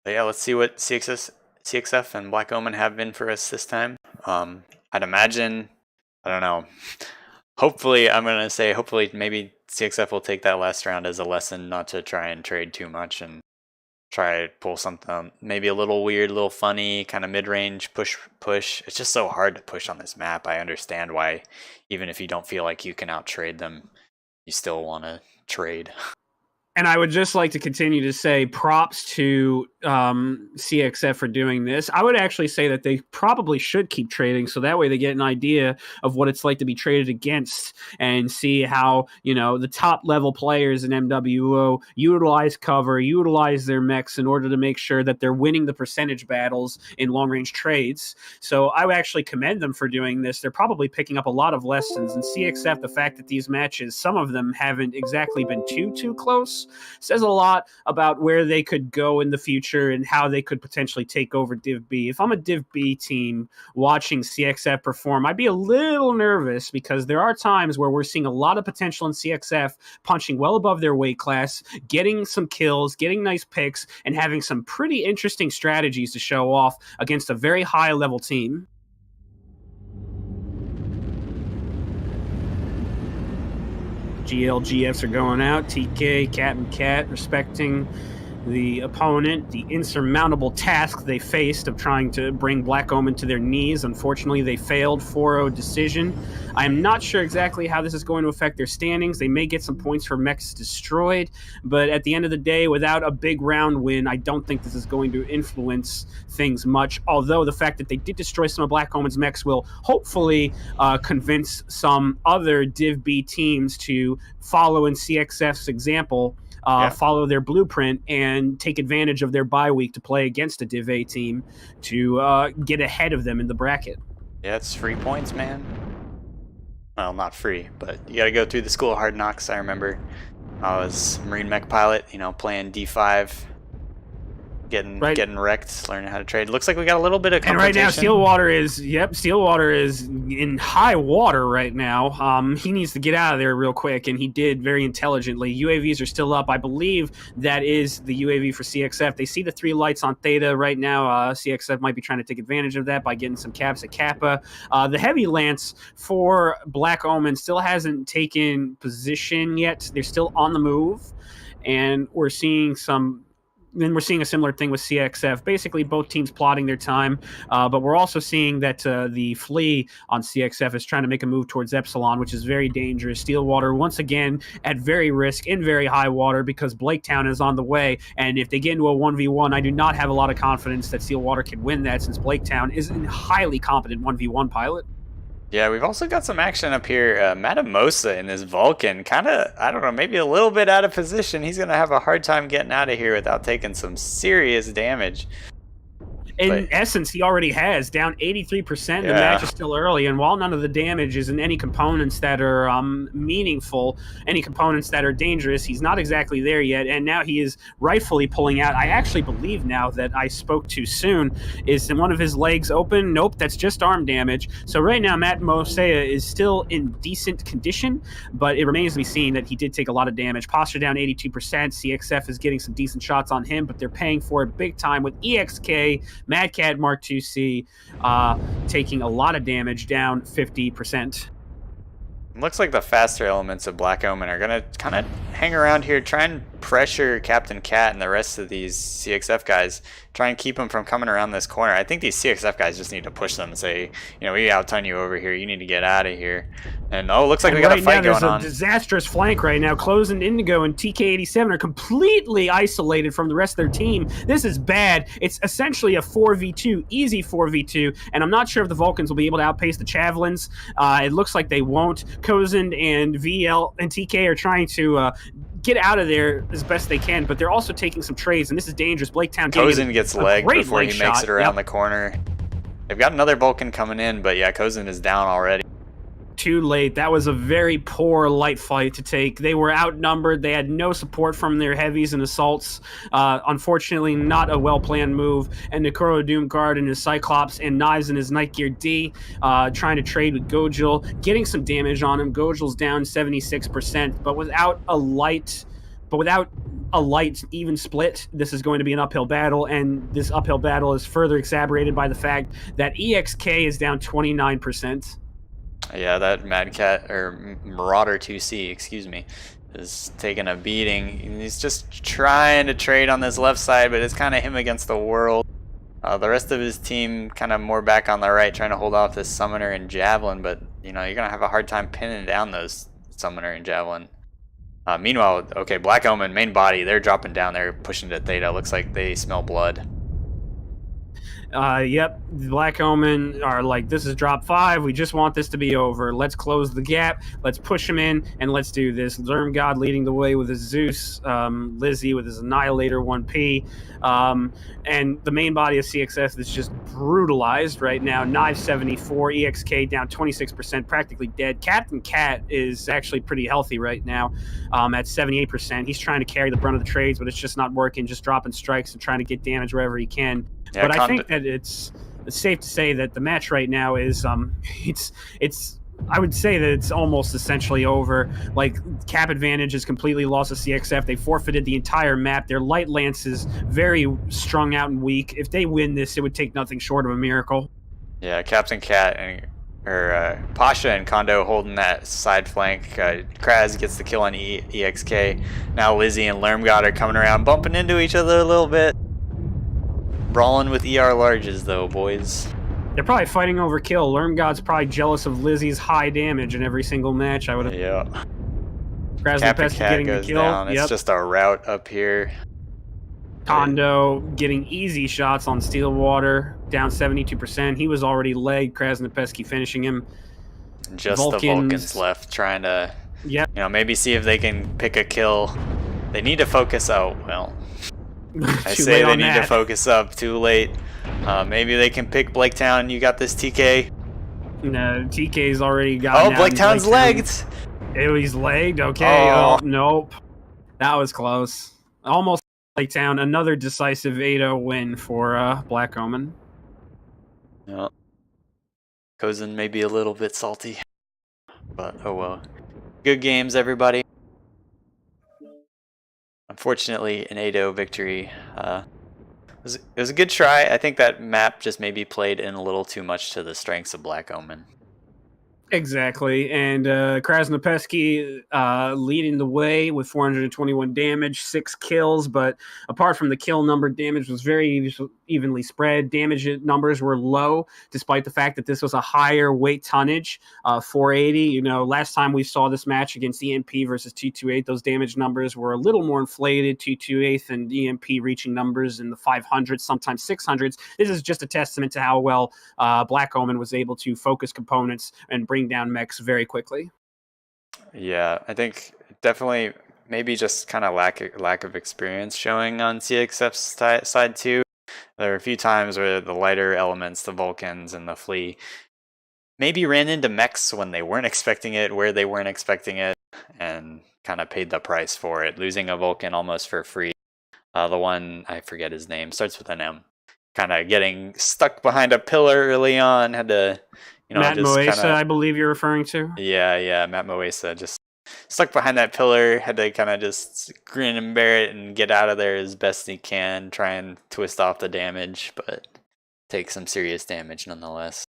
But yeah, let's see what CXF and Black Omen have been for us this time. I'd imagine, I don't know, hopefully maybe CXF will take that last round as a lesson not to try and trade too much and try to pull something maybe a little weird, a little funny, kind of mid-range push. It's just so hard to push on this map. I understand why, even if you don't feel like you can out-trade them, you still want to trade. And I would just like to continue to say props to CXF for doing this. I would actually say that they probably should keep trading so that way they get an idea of what it's like to be traded against and see how, the top level players in MWO utilize cover, utilize their mechs in order to make sure that they're winning the percentage battles in long range trades. So I would actually commend them for doing this. They're probably picking up a lot of lessons. And CXF, the fact that these matches, some of them haven't exactly been too close, says a lot about where they could go in the future and how they could potentially take over Div B. If I'm a Div B team watching CXF perform, I'd be a little nervous because there are times where we're seeing a lot of potential in CXF punching well above their weight class, getting some kills, getting nice picks, and having some pretty interesting strategies to show off against a very high level team. GLGFs are going out. TK, Cat and Cat, respecting the opponent, the insurmountable task they faced of trying to bring Black Omen to their knees. Unfortunately, they failed 4-0 decision. I'm not sure exactly how this is going to affect their standings. They may get some points for mechs destroyed, but at the end of the day, without a big round win, I don't think this is going to influence things much, although the fact that they did destroy some of Black Omen's mechs will hopefully convince some other Div B teams to follow in CXF's example, follow their blueprint and take advantage of their bye week to play against a Div A team to get ahead of them in the bracket. Yeah, it's free points, man. Well, not free, but you got to go through the school of hard knocks. I remember I was Marine mech pilot, playing D5, getting wrecked, learning how to trade. Looks like we got a little bit of competition. And right now, Steelwater is in high water right now. He needs to get out of there real quick, and he did very intelligently. UAVs are still up. I believe that is the UAV for CXF. They see the 3 lights on Theta right now. CXF might be trying to take advantage of that by getting some caps at Kappa. The heavy lance for Black Omen still hasn't taken position yet. They're still on the move, and we're seeing a similar thing with CXF. Basically, both teams plotting their time, but we're also seeing that the Flea on CXF is trying to make a move towards Epsilon, which is very dangerous. Steelwater, once again, at very risk, in very high water, because Blaketown is on the way, and if they get into a 1v1, I do not have a lot of confidence that Steelwater can win that, since Blaketown is a highly competent 1v1 pilot. Yeah, we've also got some action up here. Matamosa in this Vulcan, kind of, I don't know, maybe a little bit out of position. He's going to have a hard time getting out of here without taking some serious damage. In essence, he already has, down 83%. Yeah. The match is still early, and while none of the damage is in any components that are meaningful, any components that are dangerous, he's not exactly there yet, and now he is rightfully pulling out. I actually believe now that I spoke too soon. Is one of his legs open? Nope, that's just arm damage. So right now, Matt Mosea is still in decent condition, but it remains to be seen that he did take a lot of damage. Posture down 82%. CXF is getting some decent shots on him, but they're paying for it big time with EXK, Mad Cat Mark IIc taking a lot of damage, down 50%. Looks like the faster elements of Black Omen are going to kind of hang around here, try and pressure Captain Cat and the rest of these CXF guys, try and keep them from coming around this corner. I think these CXF guys just need to push them and say, you know, we out-ton you over here, you need to get out of here. And oh, looks like we got a fight going on. There's a disastrous flank right now. Close and Indigo and TK87 are completely isolated from the rest of their team. This is bad. It's essentially a 4v2, easy 4v2, and I'm not sure if the Vulcans will be able to outpace the Javelins. It looks like they won't. Cozen and VL and TK are trying to get out of there as best they can, but they're also taking some trades, and this is dangerous. Blaketown Cozen gets legged before he makes it around the corner. They've got another Vulcan coming in, but yeah, Cozen is down already. Too late. That was a very poor light fight to take. They were outnumbered. They had no support from their heavies and assaults. Unfortunately, not a well-planned move. And Nikoro Doomguard and his Cyclops and Knives in his Night Gear D trying to trade with Gojil, getting some damage on him. Gojil's down 76%, but without a light even split, this is going to be an uphill battle, and this uphill battle is further exacerbated by the fact that EXK is down 29%. Yeah, that Mad Cat, or Marauder 2C, excuse me, is taking a beating. He's just trying to trade on this left side, but it's kind of him against the world. The rest of his team kind of more back on the right, trying to hold off this Summoner and Javelin, but you know, you're going to have a hard time pinning down those Summoner and Javelin. Meanwhile, okay, Black Omen, main body, they're dropping down, they're pushing to Theta. Looks like they smell blood. Yep, Black Omen are like, this is drop 5, we just want this to be over. Let's close the gap, let's push him in, and let's do this. Zermgod leading the way with his Zeus, Lizzie with his Annihilator 1P, and the main body of CXF is just brutalized right now. Knife 74, EXK down 26%, practically dead. Captain Cat is actually pretty healthy right now at 78%. He's trying to carry the brunt of the trades, but it's just not working, just dropping strikes and trying to get damage wherever he can. Yeah, but I think that it's safe to say that the match right now is it's I would say that it's almost essentially over. Like, cap advantage is completely lost to CXF. They forfeited the entire map. Their light lance is very strung out and weak. If they win this, it would take nothing short of a miracle. Yeah, Captain Cat and Pasha and Kondo holding that side flank. Kraz gets the kill on EXK. Now Lizzie and Lermgod are coming around, bumping into each other a little bit. Brawling with ER larges, though, boys. They're probably fighting over kill. Lermgod's probably jealous of Lizzie's high damage in every single match, I would have. Yeah. Captain Cat getting the kill. Down. It's just a rout up here. Kondo getting easy shots on Steelwater, down 72%. He was already legged. Krasnopesky finishing him. Just the Vulcans left, trying to, you know, maybe see if they can pick a kill. They need to focus out. Well, I say they need to focus up. Too late. Maybe they can pick Blaketown. You got this, TK. No, TK's already got. Oh, Blaketown's legged. He's legged. Okay. Oh, nope. That was close. Almost Blaketown. Another decisive 8-0 win for Black Omen. Yeah. Cozen may be a little bit salty, but oh well. Good games, everybody. Unfortunately, an 8-0 victory. It was a good try. I think that map just maybe played in a little too much to the strengths of Black Omen. Exactly, and Krasnopesky leading the way with 421 damage, 6 kills, but apart from the kill number, damage was very evenly spread. Damage numbers were low, despite the fact that this was a higher weight tonnage, 480. You know, last time we saw this match against EMP versus 228, those damage numbers were a little more inflated, 228 and EMP reaching numbers in the 500s, sometimes 600s. This is just a testament to how well Black Omen was able to focus components and bring down mechs very quickly. Yeah, I think definitely maybe just kind of lack of experience showing on CXF's side too. There were a few times where the lighter elements, the Vulcans and the Flea, maybe ran into mechs when they weren't expecting it, where they weren't expecting it, and kind of paid the price for it, losing a Vulcan almost for free. The one, I forget his name, starts with an M. Kind of getting stuck behind a pillar early on, had to, Matt just Moesa, kind of. I believe you're referring to. Yeah, Matt Moesa just stuck behind that pillar, had to kind of just grin and bear it and get out of there as best he can, try and twist off the damage, but take some serious damage nonetheless.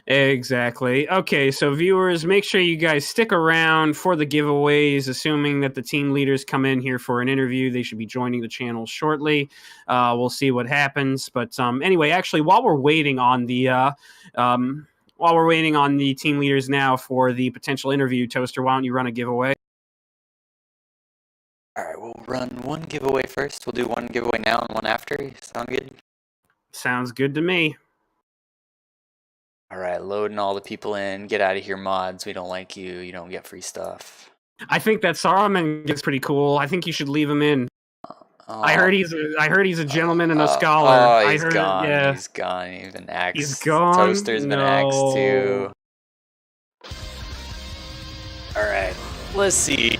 Exactly. Okay, so viewers, make sure you guys stick around for the giveaways. Assuming that the team leaders come in here for an interview, they should be joining the channel shortly. We'll see what happens. But anyway, actually, while we're waiting on the team leaders now for the potential interview, Toaster, why don't you run a giveaway? All right, we'll run one giveaway first. We'll do one giveaway now and one after. Sound good? Sounds good to me. All right, loading all the people in. Get out of here, mods. We don't like you. You don't get free stuff. I think that Saruman gets pretty cool. I think you should leave him in. Oh. I heard he's a gentleman and a scholar. Oh, he's gone. Yeah. He's gone. He's been axed. He's gone. Toaster's been axed too. All right, let's see.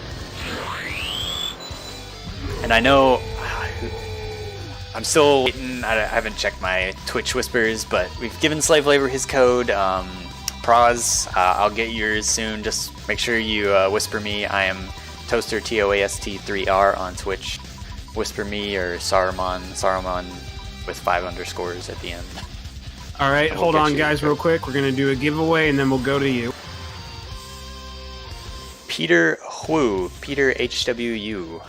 And I know I'm still waiting. I haven't checked my Twitch whispers, but we've given Slave Labor his code. Pros, I'll get yours soon. Just make sure you whisper me. I am Toaster TOAST3R on Twitch. Whisper me or Saruman with 5 underscores at the end. All right, hold on, guys, real quick. We're gonna do a giveaway, and then we'll go to you. Peter Hu, Peter HWU,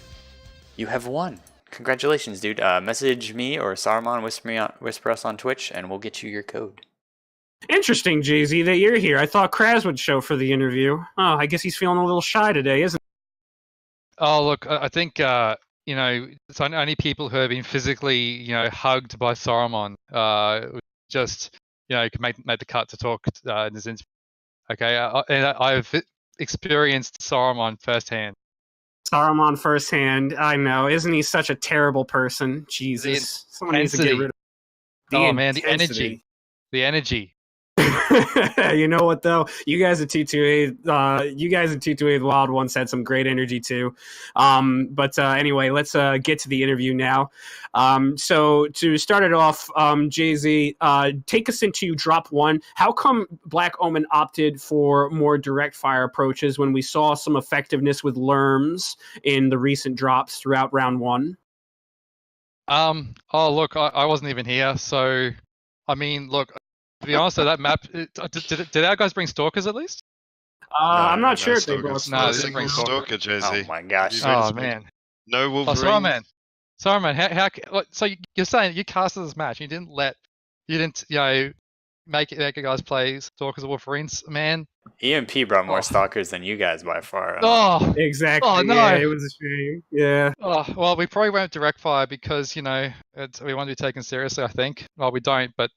you have won. Congratulations, dude. Message me or Saruman, whisper us on Twitch, and we'll get you your code. Interesting, Jay-Z, that you're here. I thought Kraz would show for the interview. Oh, I guess he's feeling a little shy today, isn't he? Oh, look, I think, it's only people who have been physically, hugged by Saruman, just, can make the cut to talk in this interview. Okay, and I've experienced Saruman firsthand. Saruman firsthand, I know. Isn't he such a terrible person? Jesus. Someone needs to get rid of the energy. The energy. You know what though? You guys at T2A the Wild Ones had some great energy too. But anyway, let's get to the interview now. So to start it off, Jay-Z, take us into drop 1. How come Black Omen opted for more direct fire approaches when we saw some effectiveness with Lerms in the recent drops throughout round 1? Oh look, I wasn't even here, so I mean, look. To be honest, that map, did our guys bring stalkers at least? I'm not sure if they brought no, they didn't bring stalker, Jay-Z. Oh my gosh. Oh man. No Wolverine. Saruman, how so you're saying you casted this match, you didn't make you guys play stalkers or Wolverines, man? EMP brought more stalkers than you guys by far. Oh, exactly. Oh, no. Yeah, it was a shame. Yeah. Oh, well, we probably went direct fire because, we want to be taken seriously, I think. Well, we don't, but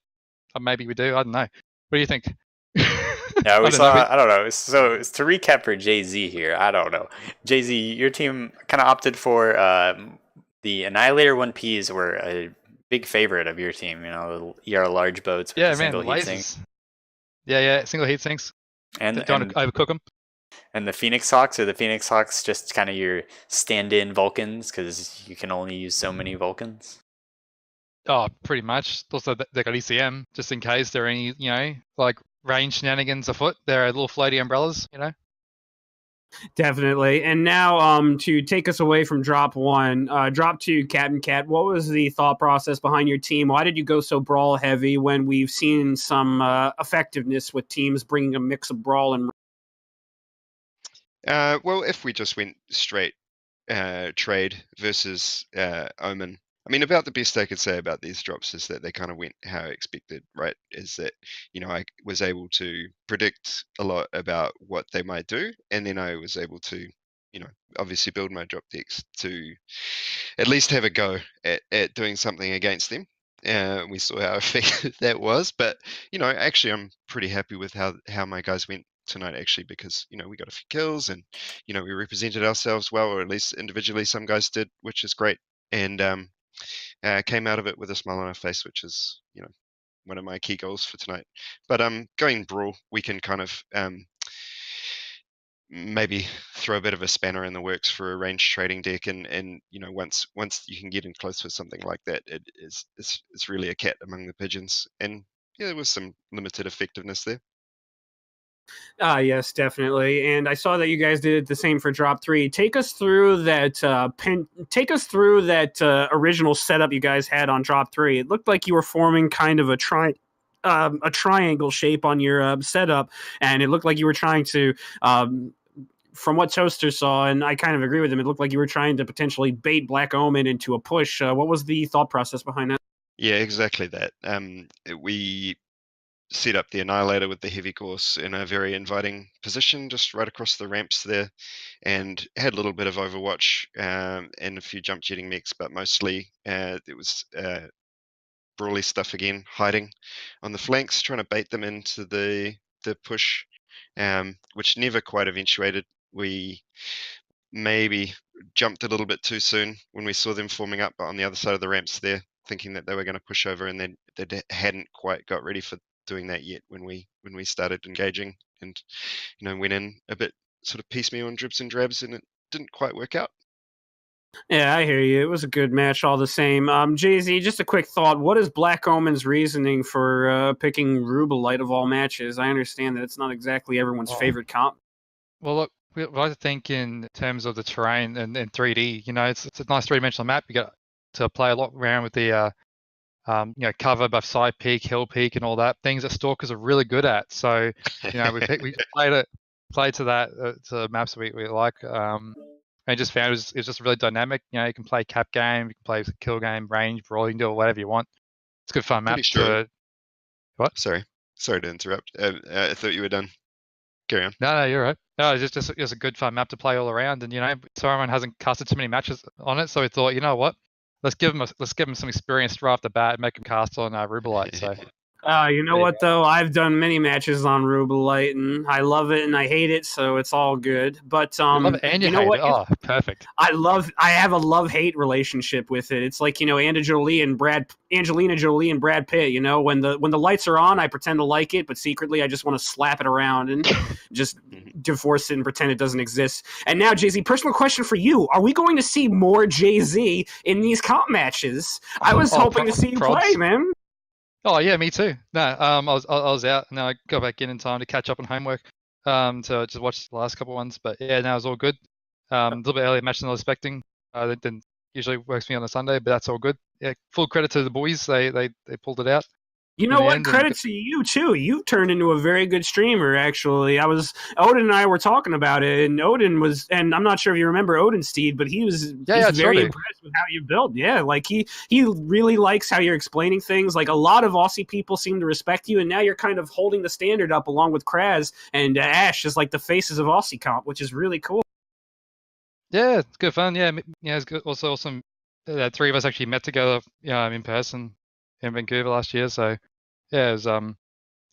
maybe we do. I don't know. What do you think? Yeah, I don't know. So to recap for Jay-Z here, I don't know. Jay-Z, your team kind of opted for the Annihilator 1Ps were a big favorite of your team. Your large boats with single heat sinks. Yeah, single heat sinks. And don't overcook them. And the Phoenix Hawks, are the Phoenix Hawks just kind of your stand-in Vulcans because you can only use so many Vulcans? Oh, pretty much. Also, they got ECM just in case there are any, range shenanigans afoot. They're little floaty umbrellas, Definitely. And now, to take us away from drop 1, drop 2, Captain Cat. What was the thought process behind your team? Why did you go so brawl heavy when we've seen some effectiveness with teams bringing a mix of brawl and? Well, if we just went straight trade versus Omen. I mean, about the best I could say about these drops is that they kind of went how I expected, right? Is that, I was able to predict a lot about what they might do. And then I was able to, obviously build my drop decks to at least have a go at doing something against them. We saw how effective that was. But, actually, I'm pretty happy with how my guys went tonight, actually, because, we got a few kills and, we represented ourselves well, or at least individually some guys did, which is great. And, came out of it with a smile on our face, which is, one of my key goals for tonight. But going brawl, we can kind of maybe throw a bit of a spanner in the works for a ranged trading deck, and once you can get in close with something like that, it's really a cat among the pigeons, and there was some limited effectiveness there. Yes, definitely. And I saw that you guys did the same for Drop 3. Take us through that original setup you guys had on Drop 3. It looked like you were forming kind of a triangle shape on your setup, and it looked like you were trying to from what Toaster saw, and I kind of agree with him, it looked like you were trying to potentially bait Black Omen into a push. What was the thought process behind that? Yeah, exactly that. We set up the Annihilator with the heavy course in a very inviting position, just right across the ramps there, and had a little bit of Overwatch and a few jump jetting mechs, but mostly it was brawly stuff again, hiding on the flanks, trying to bait them into the push, which never quite eventuated. We maybe jumped a little bit too soon when we saw them forming up on the other side of the ramps there, thinking that they were going to push over, and then they hadn't quite got ready for doing that yet when we started engaging, and went in a bit sort of piecemeal and dribs and drabs, and it didn't quite work out. Yeah, I hear you. It was a good match all the same. Jay-Z, just a quick thought. What is Black Omen's reasoning for picking Rubelite of all matches? I understand that it's not exactly everyone's favorite comp. Well, look, what I think in terms of the terrain and 3D, it's a nice three-dimensional map. You got to play a lot around with the cover, both side peak, hill peak, and all that. Things that stalkers are really good at. So, we played to that to maps that we like. And just found it was just really dynamic. You can play cap game, you can play kill game, range, brawl, you can do whatever you want. It's a good fun map. Pretty sure. What? Sorry to interrupt. I thought you were done. Carry on. No, you're right. No, it's just a good fun map to play all around. And Saruman hasn't casted too many matches on it, so we thought, you know what, let's give him some experience right off the bat and make him cast on Rubelite. So. You know what though? I've done many matches on Rubelite, and I love it and I hate it, so it's all good. But you love it and you know what? Oh, perfect. I have a love-hate relationship with it. It's like Angelina Jolie and Brad Pitt. When the lights are on, I pretend to like it, but secretly I just want to slap it around and just divorce it and pretend it doesn't exist. And now, Jay-Z, personal question for you: are we going to see more Jay-Z in these comp matches? I was hoping to see you play, man. Oh yeah, me too. No, I was out, and I got back in time to catch up on homework. To just watch the last couple ones, but yeah, now it's all good. A little bit earlier match than I was expecting. That didn't usually works me on a Sunday, but that's all good. Yeah, full credit to the boys. They pulled it out. You know what? Credit to you too. You've turned into a very good streamer. Actually, Odin and I were talking about it, and Odin was, and I'm not sure if you remember Odin Steed, but he was very impressed with how you build. Yeah, like he really likes how you're explaining things. Like a lot of Aussie people seem to respect you, and now you're kind of holding the standard up along with Kraz and Ash as like the faces of Aussie comp, which is really cool. Yeah, it's good fun. Yeah, it's good. Also awesome. Three of us actually met together, in person in Vancouver last year. So yeah, it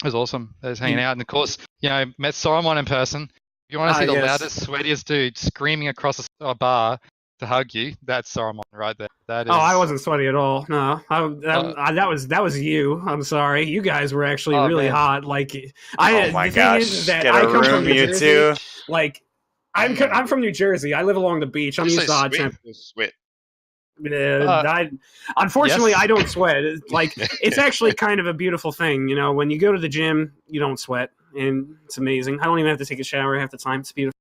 was awesome. It was hanging out, and of course, met Saruman in person. If you want to see the loudest, sweatiest dude screaming across a bar to hug you, that's Saruman right there. That is. Oh, I wasn't sweaty at all. No, that was you. I'm sorry. You guys were actually really hot. Like oh my gosh, get a room, you two. Like I'm from New Jersey. I live along the beach. I'm used to hot temperatures. Sweat. Unfortunately, yes. I don't sweat. It's actually kind of a beautiful thing. When you go to the gym, you don't sweat, and it's amazing. I don't even have to take a shower half the time. It's beautiful.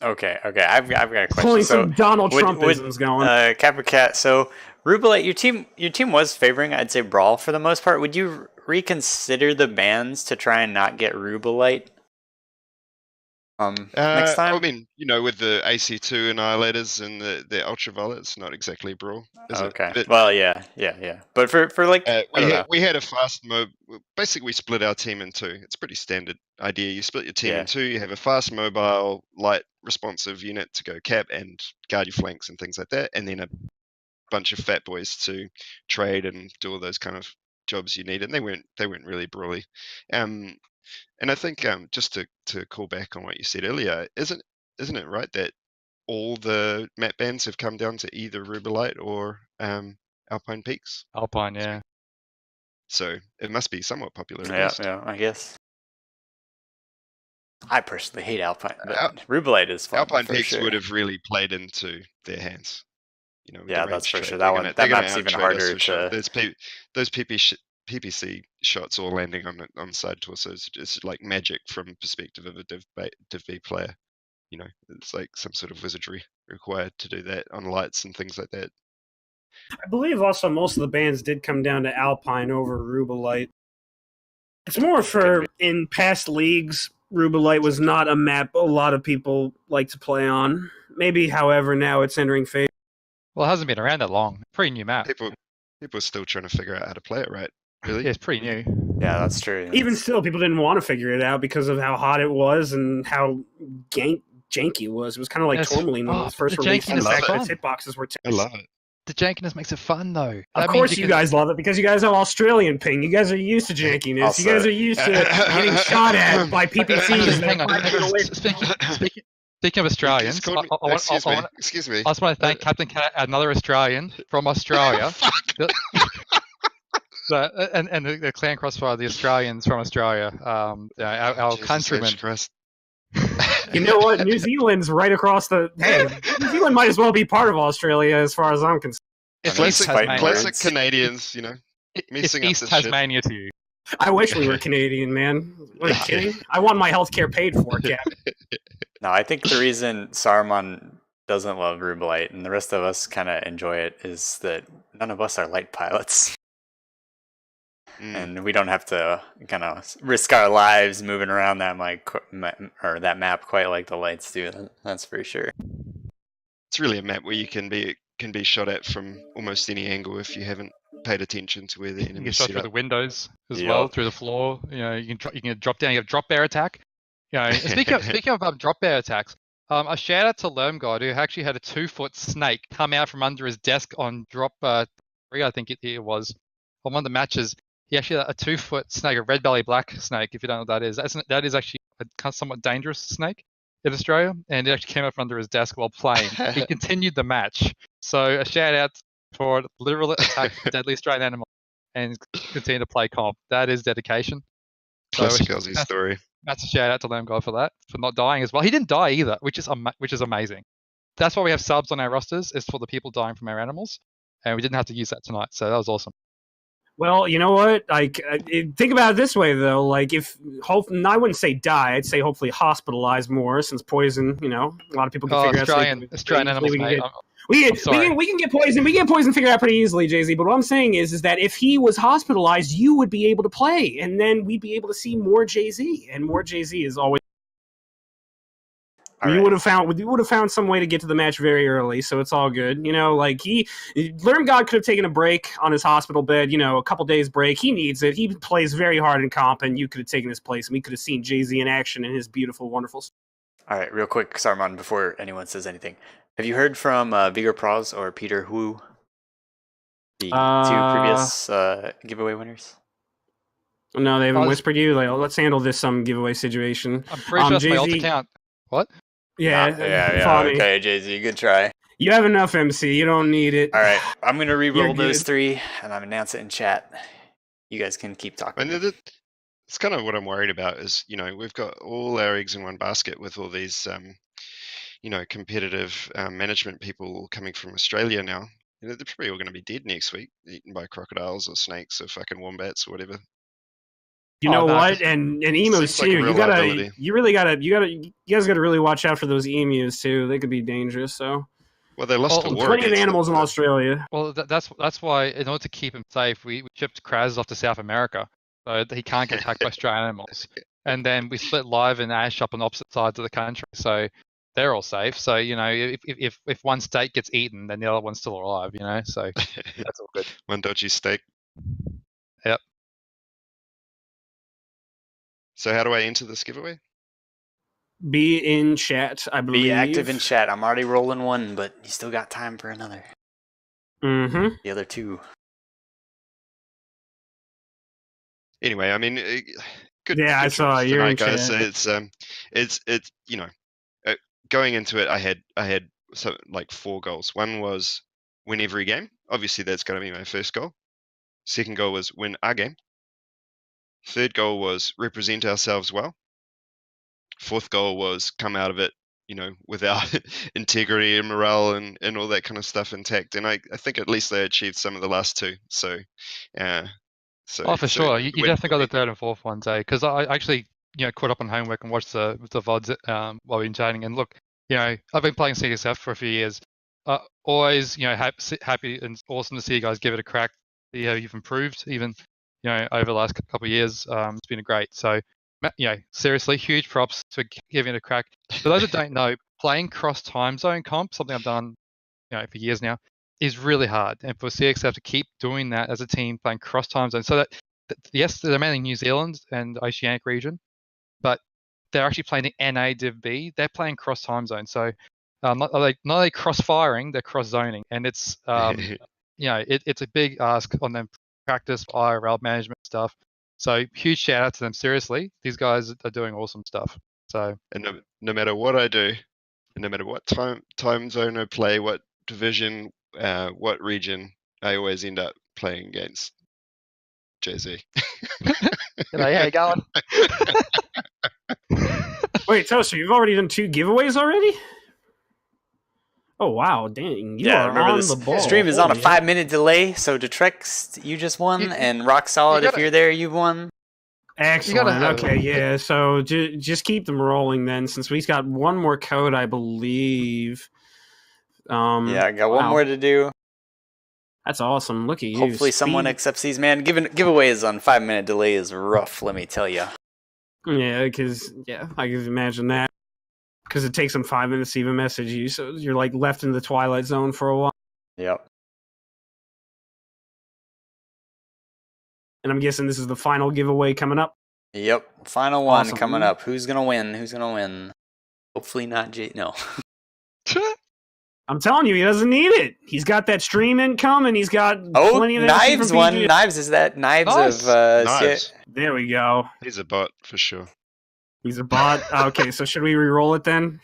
Okay. I've got a question. Pulling some Donald Trumpisms going. Capricat. So Rubelite, your team was favoring, I'd say, Brawl for the most part. Would you reconsider the bans to try and not get Rubelite? Next time? I mean, with the AC2 Annihilators and the Ultraviolet, it's not exactly Brawl, is it? But, well, yeah. But for like... we had a fast mode. Basically, we split our team in two. It's a pretty standard idea. You split your team in two. You have a fast, mobile, light, responsive unit to go cap and guard your flanks and things like that. And then a bunch of fat boys to trade and do all those kind of jobs you need. And they weren't really brawly. And I think just to call back on what you said earlier, isn't it right that all the map bans have come down to either Rubelite or Alpine Peaks. Alpine, yeah. So it must be somewhat popular at Yeah, least. yeah, I guess. I personally hate Alpine, but Al- Rubelite is fun Alpine for Peaks sure. would have really played into their hands. You know, with Yeah, the that's range for trade. sure. They're That gonna map's even out-trade us harder for sure. to. There's those PPC shots all landing on side torsos. It's like magic from perspective of a Div B player. You know, it's like some sort of wizardry required to do that on lights and things like that. I believe also most of the bans did come down to Alpine over Rubelite. It's more for in past leagues, Rubelite was not a map a lot of people like to play on. Maybe, however, now it's entering phase. Well, it hasn't been around that long. Pretty new map. People are still trying to figure out how to play it right. Really? Yeah, it's pretty new. Yeah, that's true. Even still, people didn't want to figure it out because of how hot it was and how janky it was. It was kind of like Yes. Tourmaline when it was first the released. jankiness The fact is that fun. its hitboxes were I love it. The jankiness makes it fun, though. Of course you guys love it because you guys have Australian ping. You guys are used to jankiness. Also- You guys are used to getting shot at by PPCs. Hang on. Speaking of Australians, Excuse me. I just want to thank Captain Cat, another Australian from Australia. And the Clan Crossfire, the Australians from Australia, our Jesus countrymen. H. Christ. You know what? New Zealand's right across the. Hey, New Zealand might as well be part of Australia as far as I'm concerned. It's East Tasmania. Classic Canadians, you know. It's messing up East this shit. Tasmania to you. I wish we were Canadian, man. Are you kidding? I want my healthcare paid for, Cap. No, I think the reason Saruman doesn't love Rubelite and the rest of us kind of enjoy it is that none of us are light pilots. And we don't have to kind of risk our lives moving around that that map quite like the lights do. That's for sure. It's really a map where you can be shot at from almost any angle if you haven't paid attention to where the You get enemy's shot set through up. the windows as Yep. well, through the floor. You know, you can drop down. You have drop bear attack. You know, and speaking of drop bear attacks, a shout out to Lermgod who actually had a 2-foot snake come out from under his desk on drop 3, I think it was, on one of the matches. He actually had a 2-foot snake, a red belly black snake. If you don't know what that is, that is actually a somewhat dangerous snake in Australia, and it actually came up from under his desk while playing. He continued the match. So a shout out for literal attack a deadly Australian animal and continue to play comp. That is dedication. Classic Aussie story. That's a shout out to Lamb for that, for not dying as well. He didn't die either, which is amazing. That's why we have subs on our rosters, is for the people dying from our animals, and we didn't have to use that tonight, so that was awesome. Well, you know what? Like, think about it this way, though. Like, I wouldn't say die. I'd say hopefully hospitalize more, since poison. You know, a lot of people can figure out. Australian animals, mate. We can get poison. We can get poison figured out pretty easily, Jay-Z. But what I'm saying is that if he was hospitalized, you would be able to play, and then we'd be able to see more Jay-Z. And more Jay-Z is always. You would have found some way to get to the match very early, so it's all good. You know, like Lermgod could have taken a break on his hospital bed, you know, a couple days break. He needs it. He plays very hard in comp, and you could have taken his place, and we could have seen Jay-Z in action in his beautiful, wonderful. All right, real quick, Saruman, before anyone says anything. Have you heard from Vigor Pros or Peter Hu, the 2 previous giveaway winners? No, they haven't whispered you. Like, let's handle this giveaway situation. I'm pretty sure that's my alt Jay-Z account. What? Yeah, yeah. Okay, Jay-Z, good try. You have enough MC. You don't need it. All right, I'm gonna re-roll those 3, and I'm gonna announce it in chat. You guys can keep talking. And it's kind of what I'm worried about is, you know, we've got all our eggs in one basket with all these, you know, competitive management people coming from Australia now. You know, they're probably all going to be dead next week, eaten by crocodiles or snakes or fucking wombats or whatever. You know what? And emus too. You guys gotta really watch out for those emus too. They could be dangerous. So. Well, they lost the war. Plenty of animals in Australia. Well, that's why, in order to keep him safe, we shipped Kraz off to South America, so that he can't get attacked by Australian animals. And then we split Live and Ash up on opposite sides of the country, so they're all safe. So, you know, if one state gets eaten, then the other one's still alive. You know, so that's all good. One dodgy steak. Yep. So how do I enter this giveaway? Be in chat, I believe. Be active in chat. I'm already rolling 1, but you still got time for another. Mm-hmm. The other 2. Anyway, I mean, good. Yeah, good I saw you're in guys. chat. It's you know, going into it, I had like 4 goals. One was win every game. Obviously, that's going to be my first goal. Second goal was win our game. Third goal was represent ourselves well. Fourth goal was come out of it, with our integrity and morale and all that kind of stuff intact. And I think at least they achieved some of the last 2. So, for sure. You definitely got the third and fourth ones, because I actually, caught up on homework and watched the VODs while we've been training. And look, I've been playing CSF for a few years. Always, happy and awesome to see you guys give it a crack. See how you've improved, even, over the last couple of years. It's been great. So, seriously, huge props for giving it a crack. For those that don't know, playing cross time zone comp, something I've done, for years now, is really hard. And for CXF to keep doing that as a team, playing cross time zone, so that yes, they're mainly New Zealand and Oceanic region, but they're actually playing the NA Div B. They're playing cross time zone, so not only cross firing, they're cross zoning, and it's it's a big ask on them practice IRL management stuff. So huge shout out to them. Seriously, these guys are doing awesome stuff. So and no matter what I do, and no matter what time zone I play, what division, what region, I always end up playing against Jay-Z. how you going? Wait, Toaster, you've already done 2 giveaways already? Oh wow, dang! You are on the ball. Stream is on a 5-minute delay, so Detrex, you just won, and Rock Solid, if you're there, you won. Excellent. Okay, yeah. So just keep them rolling then, since we've got one more code, I believe. I got one more to do. That's awesome. Look at you. Hopefully someone accepts these, man. Giveaways on 5-minute delay is rough, let me tell you. Yeah, because I can imagine that. Because it takes them 5 minutes to even message you, so you're like left in the twilight zone for a while. Yep. And I'm guessing this is the final giveaway coming up. Yep, final one coming up. Who's gonna win? Hopefully not Jay. No. I'm telling you, he doesn't need it. He's got that stream income, and he's got plenty of Knives one. Knives, is that Knives of Knives. There we go. He's a bot for sure. He's a bot. Okay, so should we re-roll it then?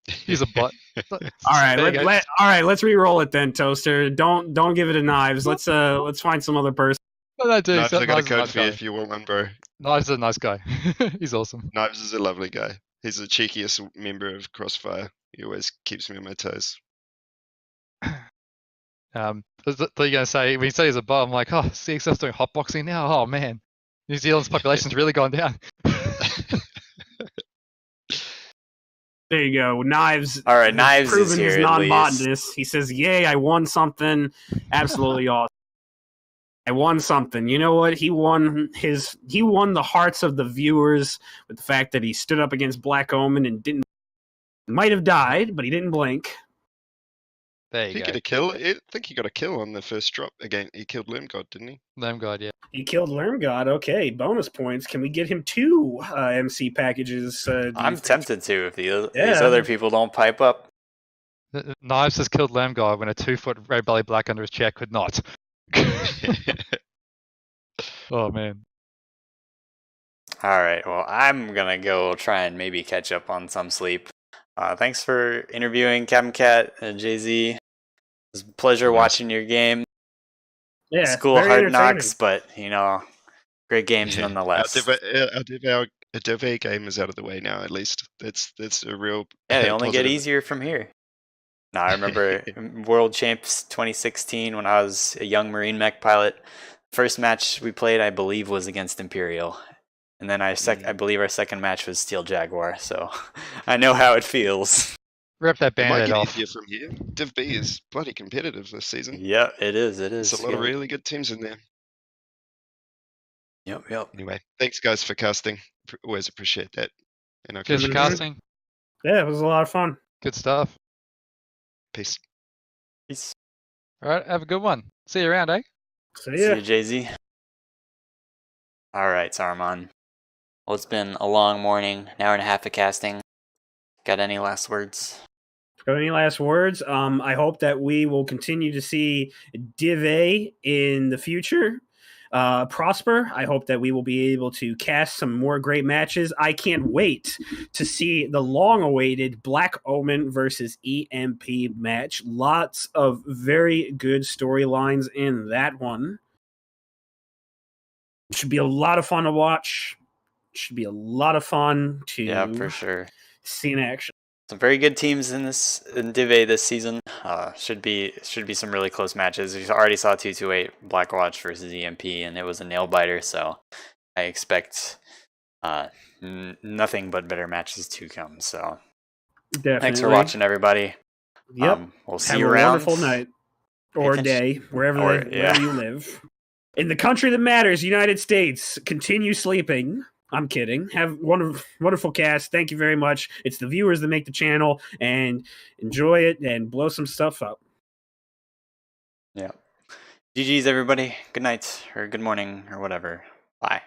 He's a bot. All right, let's re-roll it then, Toaster. Don't give it to Knives. Let's find some other person. Knives, I got a code for you if you want one, bro. Knives is a nice guy. He's awesome. Knives is a lovely guy. He's the cheekiest member of Crossfire. He always keeps me on my toes. What are you gonna say? When you say he's a bot, I'm like, oh, CXF's doing hotboxing now. Oh man, New Zealand's population's really gone down. There you go. Knives. All right, Knives is proven here. His non-botness. He says, "Yay! I won something. Absolutely awesome. I won something. You know what? He won the hearts of the viewers with the fact that he stood up against Black Omen and might have died, but he didn't blink. There you go. Get a kill. I think he got a kill on the first drop again. He killed Limgod, didn't he? Limgod, yeah. He killed Lermgod. Okay, bonus points. Can we get him 2 MC packages? I'm tempted to if these other people don't pipe up. Knives has killed Lamgod when a 2-foot red belly black under his chair could not. Oh man. Alright, well I'm gonna go try and maybe catch up on some sleep. Thanks for interviewing Captain Cat and Jay-Z. It was a pleasure watching your game. Yeah, School hard knocks, but great games nonetheless. Our Div A game is out of the way now, at least. That's a real they only get easier from here. No, I remember World Champs 2016 when I was a young Marine mech pilot. First match we played, I believe, was against Imperial. And then I believe our second match was Steel Jaguar, so I know how it feels. Rip that Band-Aid off. Easier from here. Div B is bloody competitive this season. Yeah, it is. There's a lot of really good teams in there. Yep. Anyway, thanks guys for casting. Always appreciate that. And Cheers for casting. Yeah, it was a lot of fun. Good stuff. Peace. All right, have a good one. See you around, eh? See ya. See you, Jay-Z. All right, Saruman. Well, it's been a long morning, an hour and a half of casting. Got any last words? Got any last words? I hope that we will continue to see Div A in the future. prosper. I hope that we will be able to cast some more great matches. I can't wait to see the long-awaited Black Omen versus EMP match. Lots of very good storylines in that one. It should be a lot of fun to watch. It should be a lot of fun to for sure. see in action. Some very good teams in Div A this season. Should be some really close matches. We already saw 228 Blackwatch versus EMP, and it was a nail biter. So I expect nothing but better matches to come. So Definitely. Thanks for watching, everybody. Yep. We'll see Have you a around. wonderful night or day, wherever you live. In the country that matters, United States, continue sleeping. I'm kidding. Have wonderful cast. Thank you very much. It's the viewers that make the channel, and enjoy it and blow some stuff up. Yeah. GG's, everybody. Good night or good morning or whatever. Bye.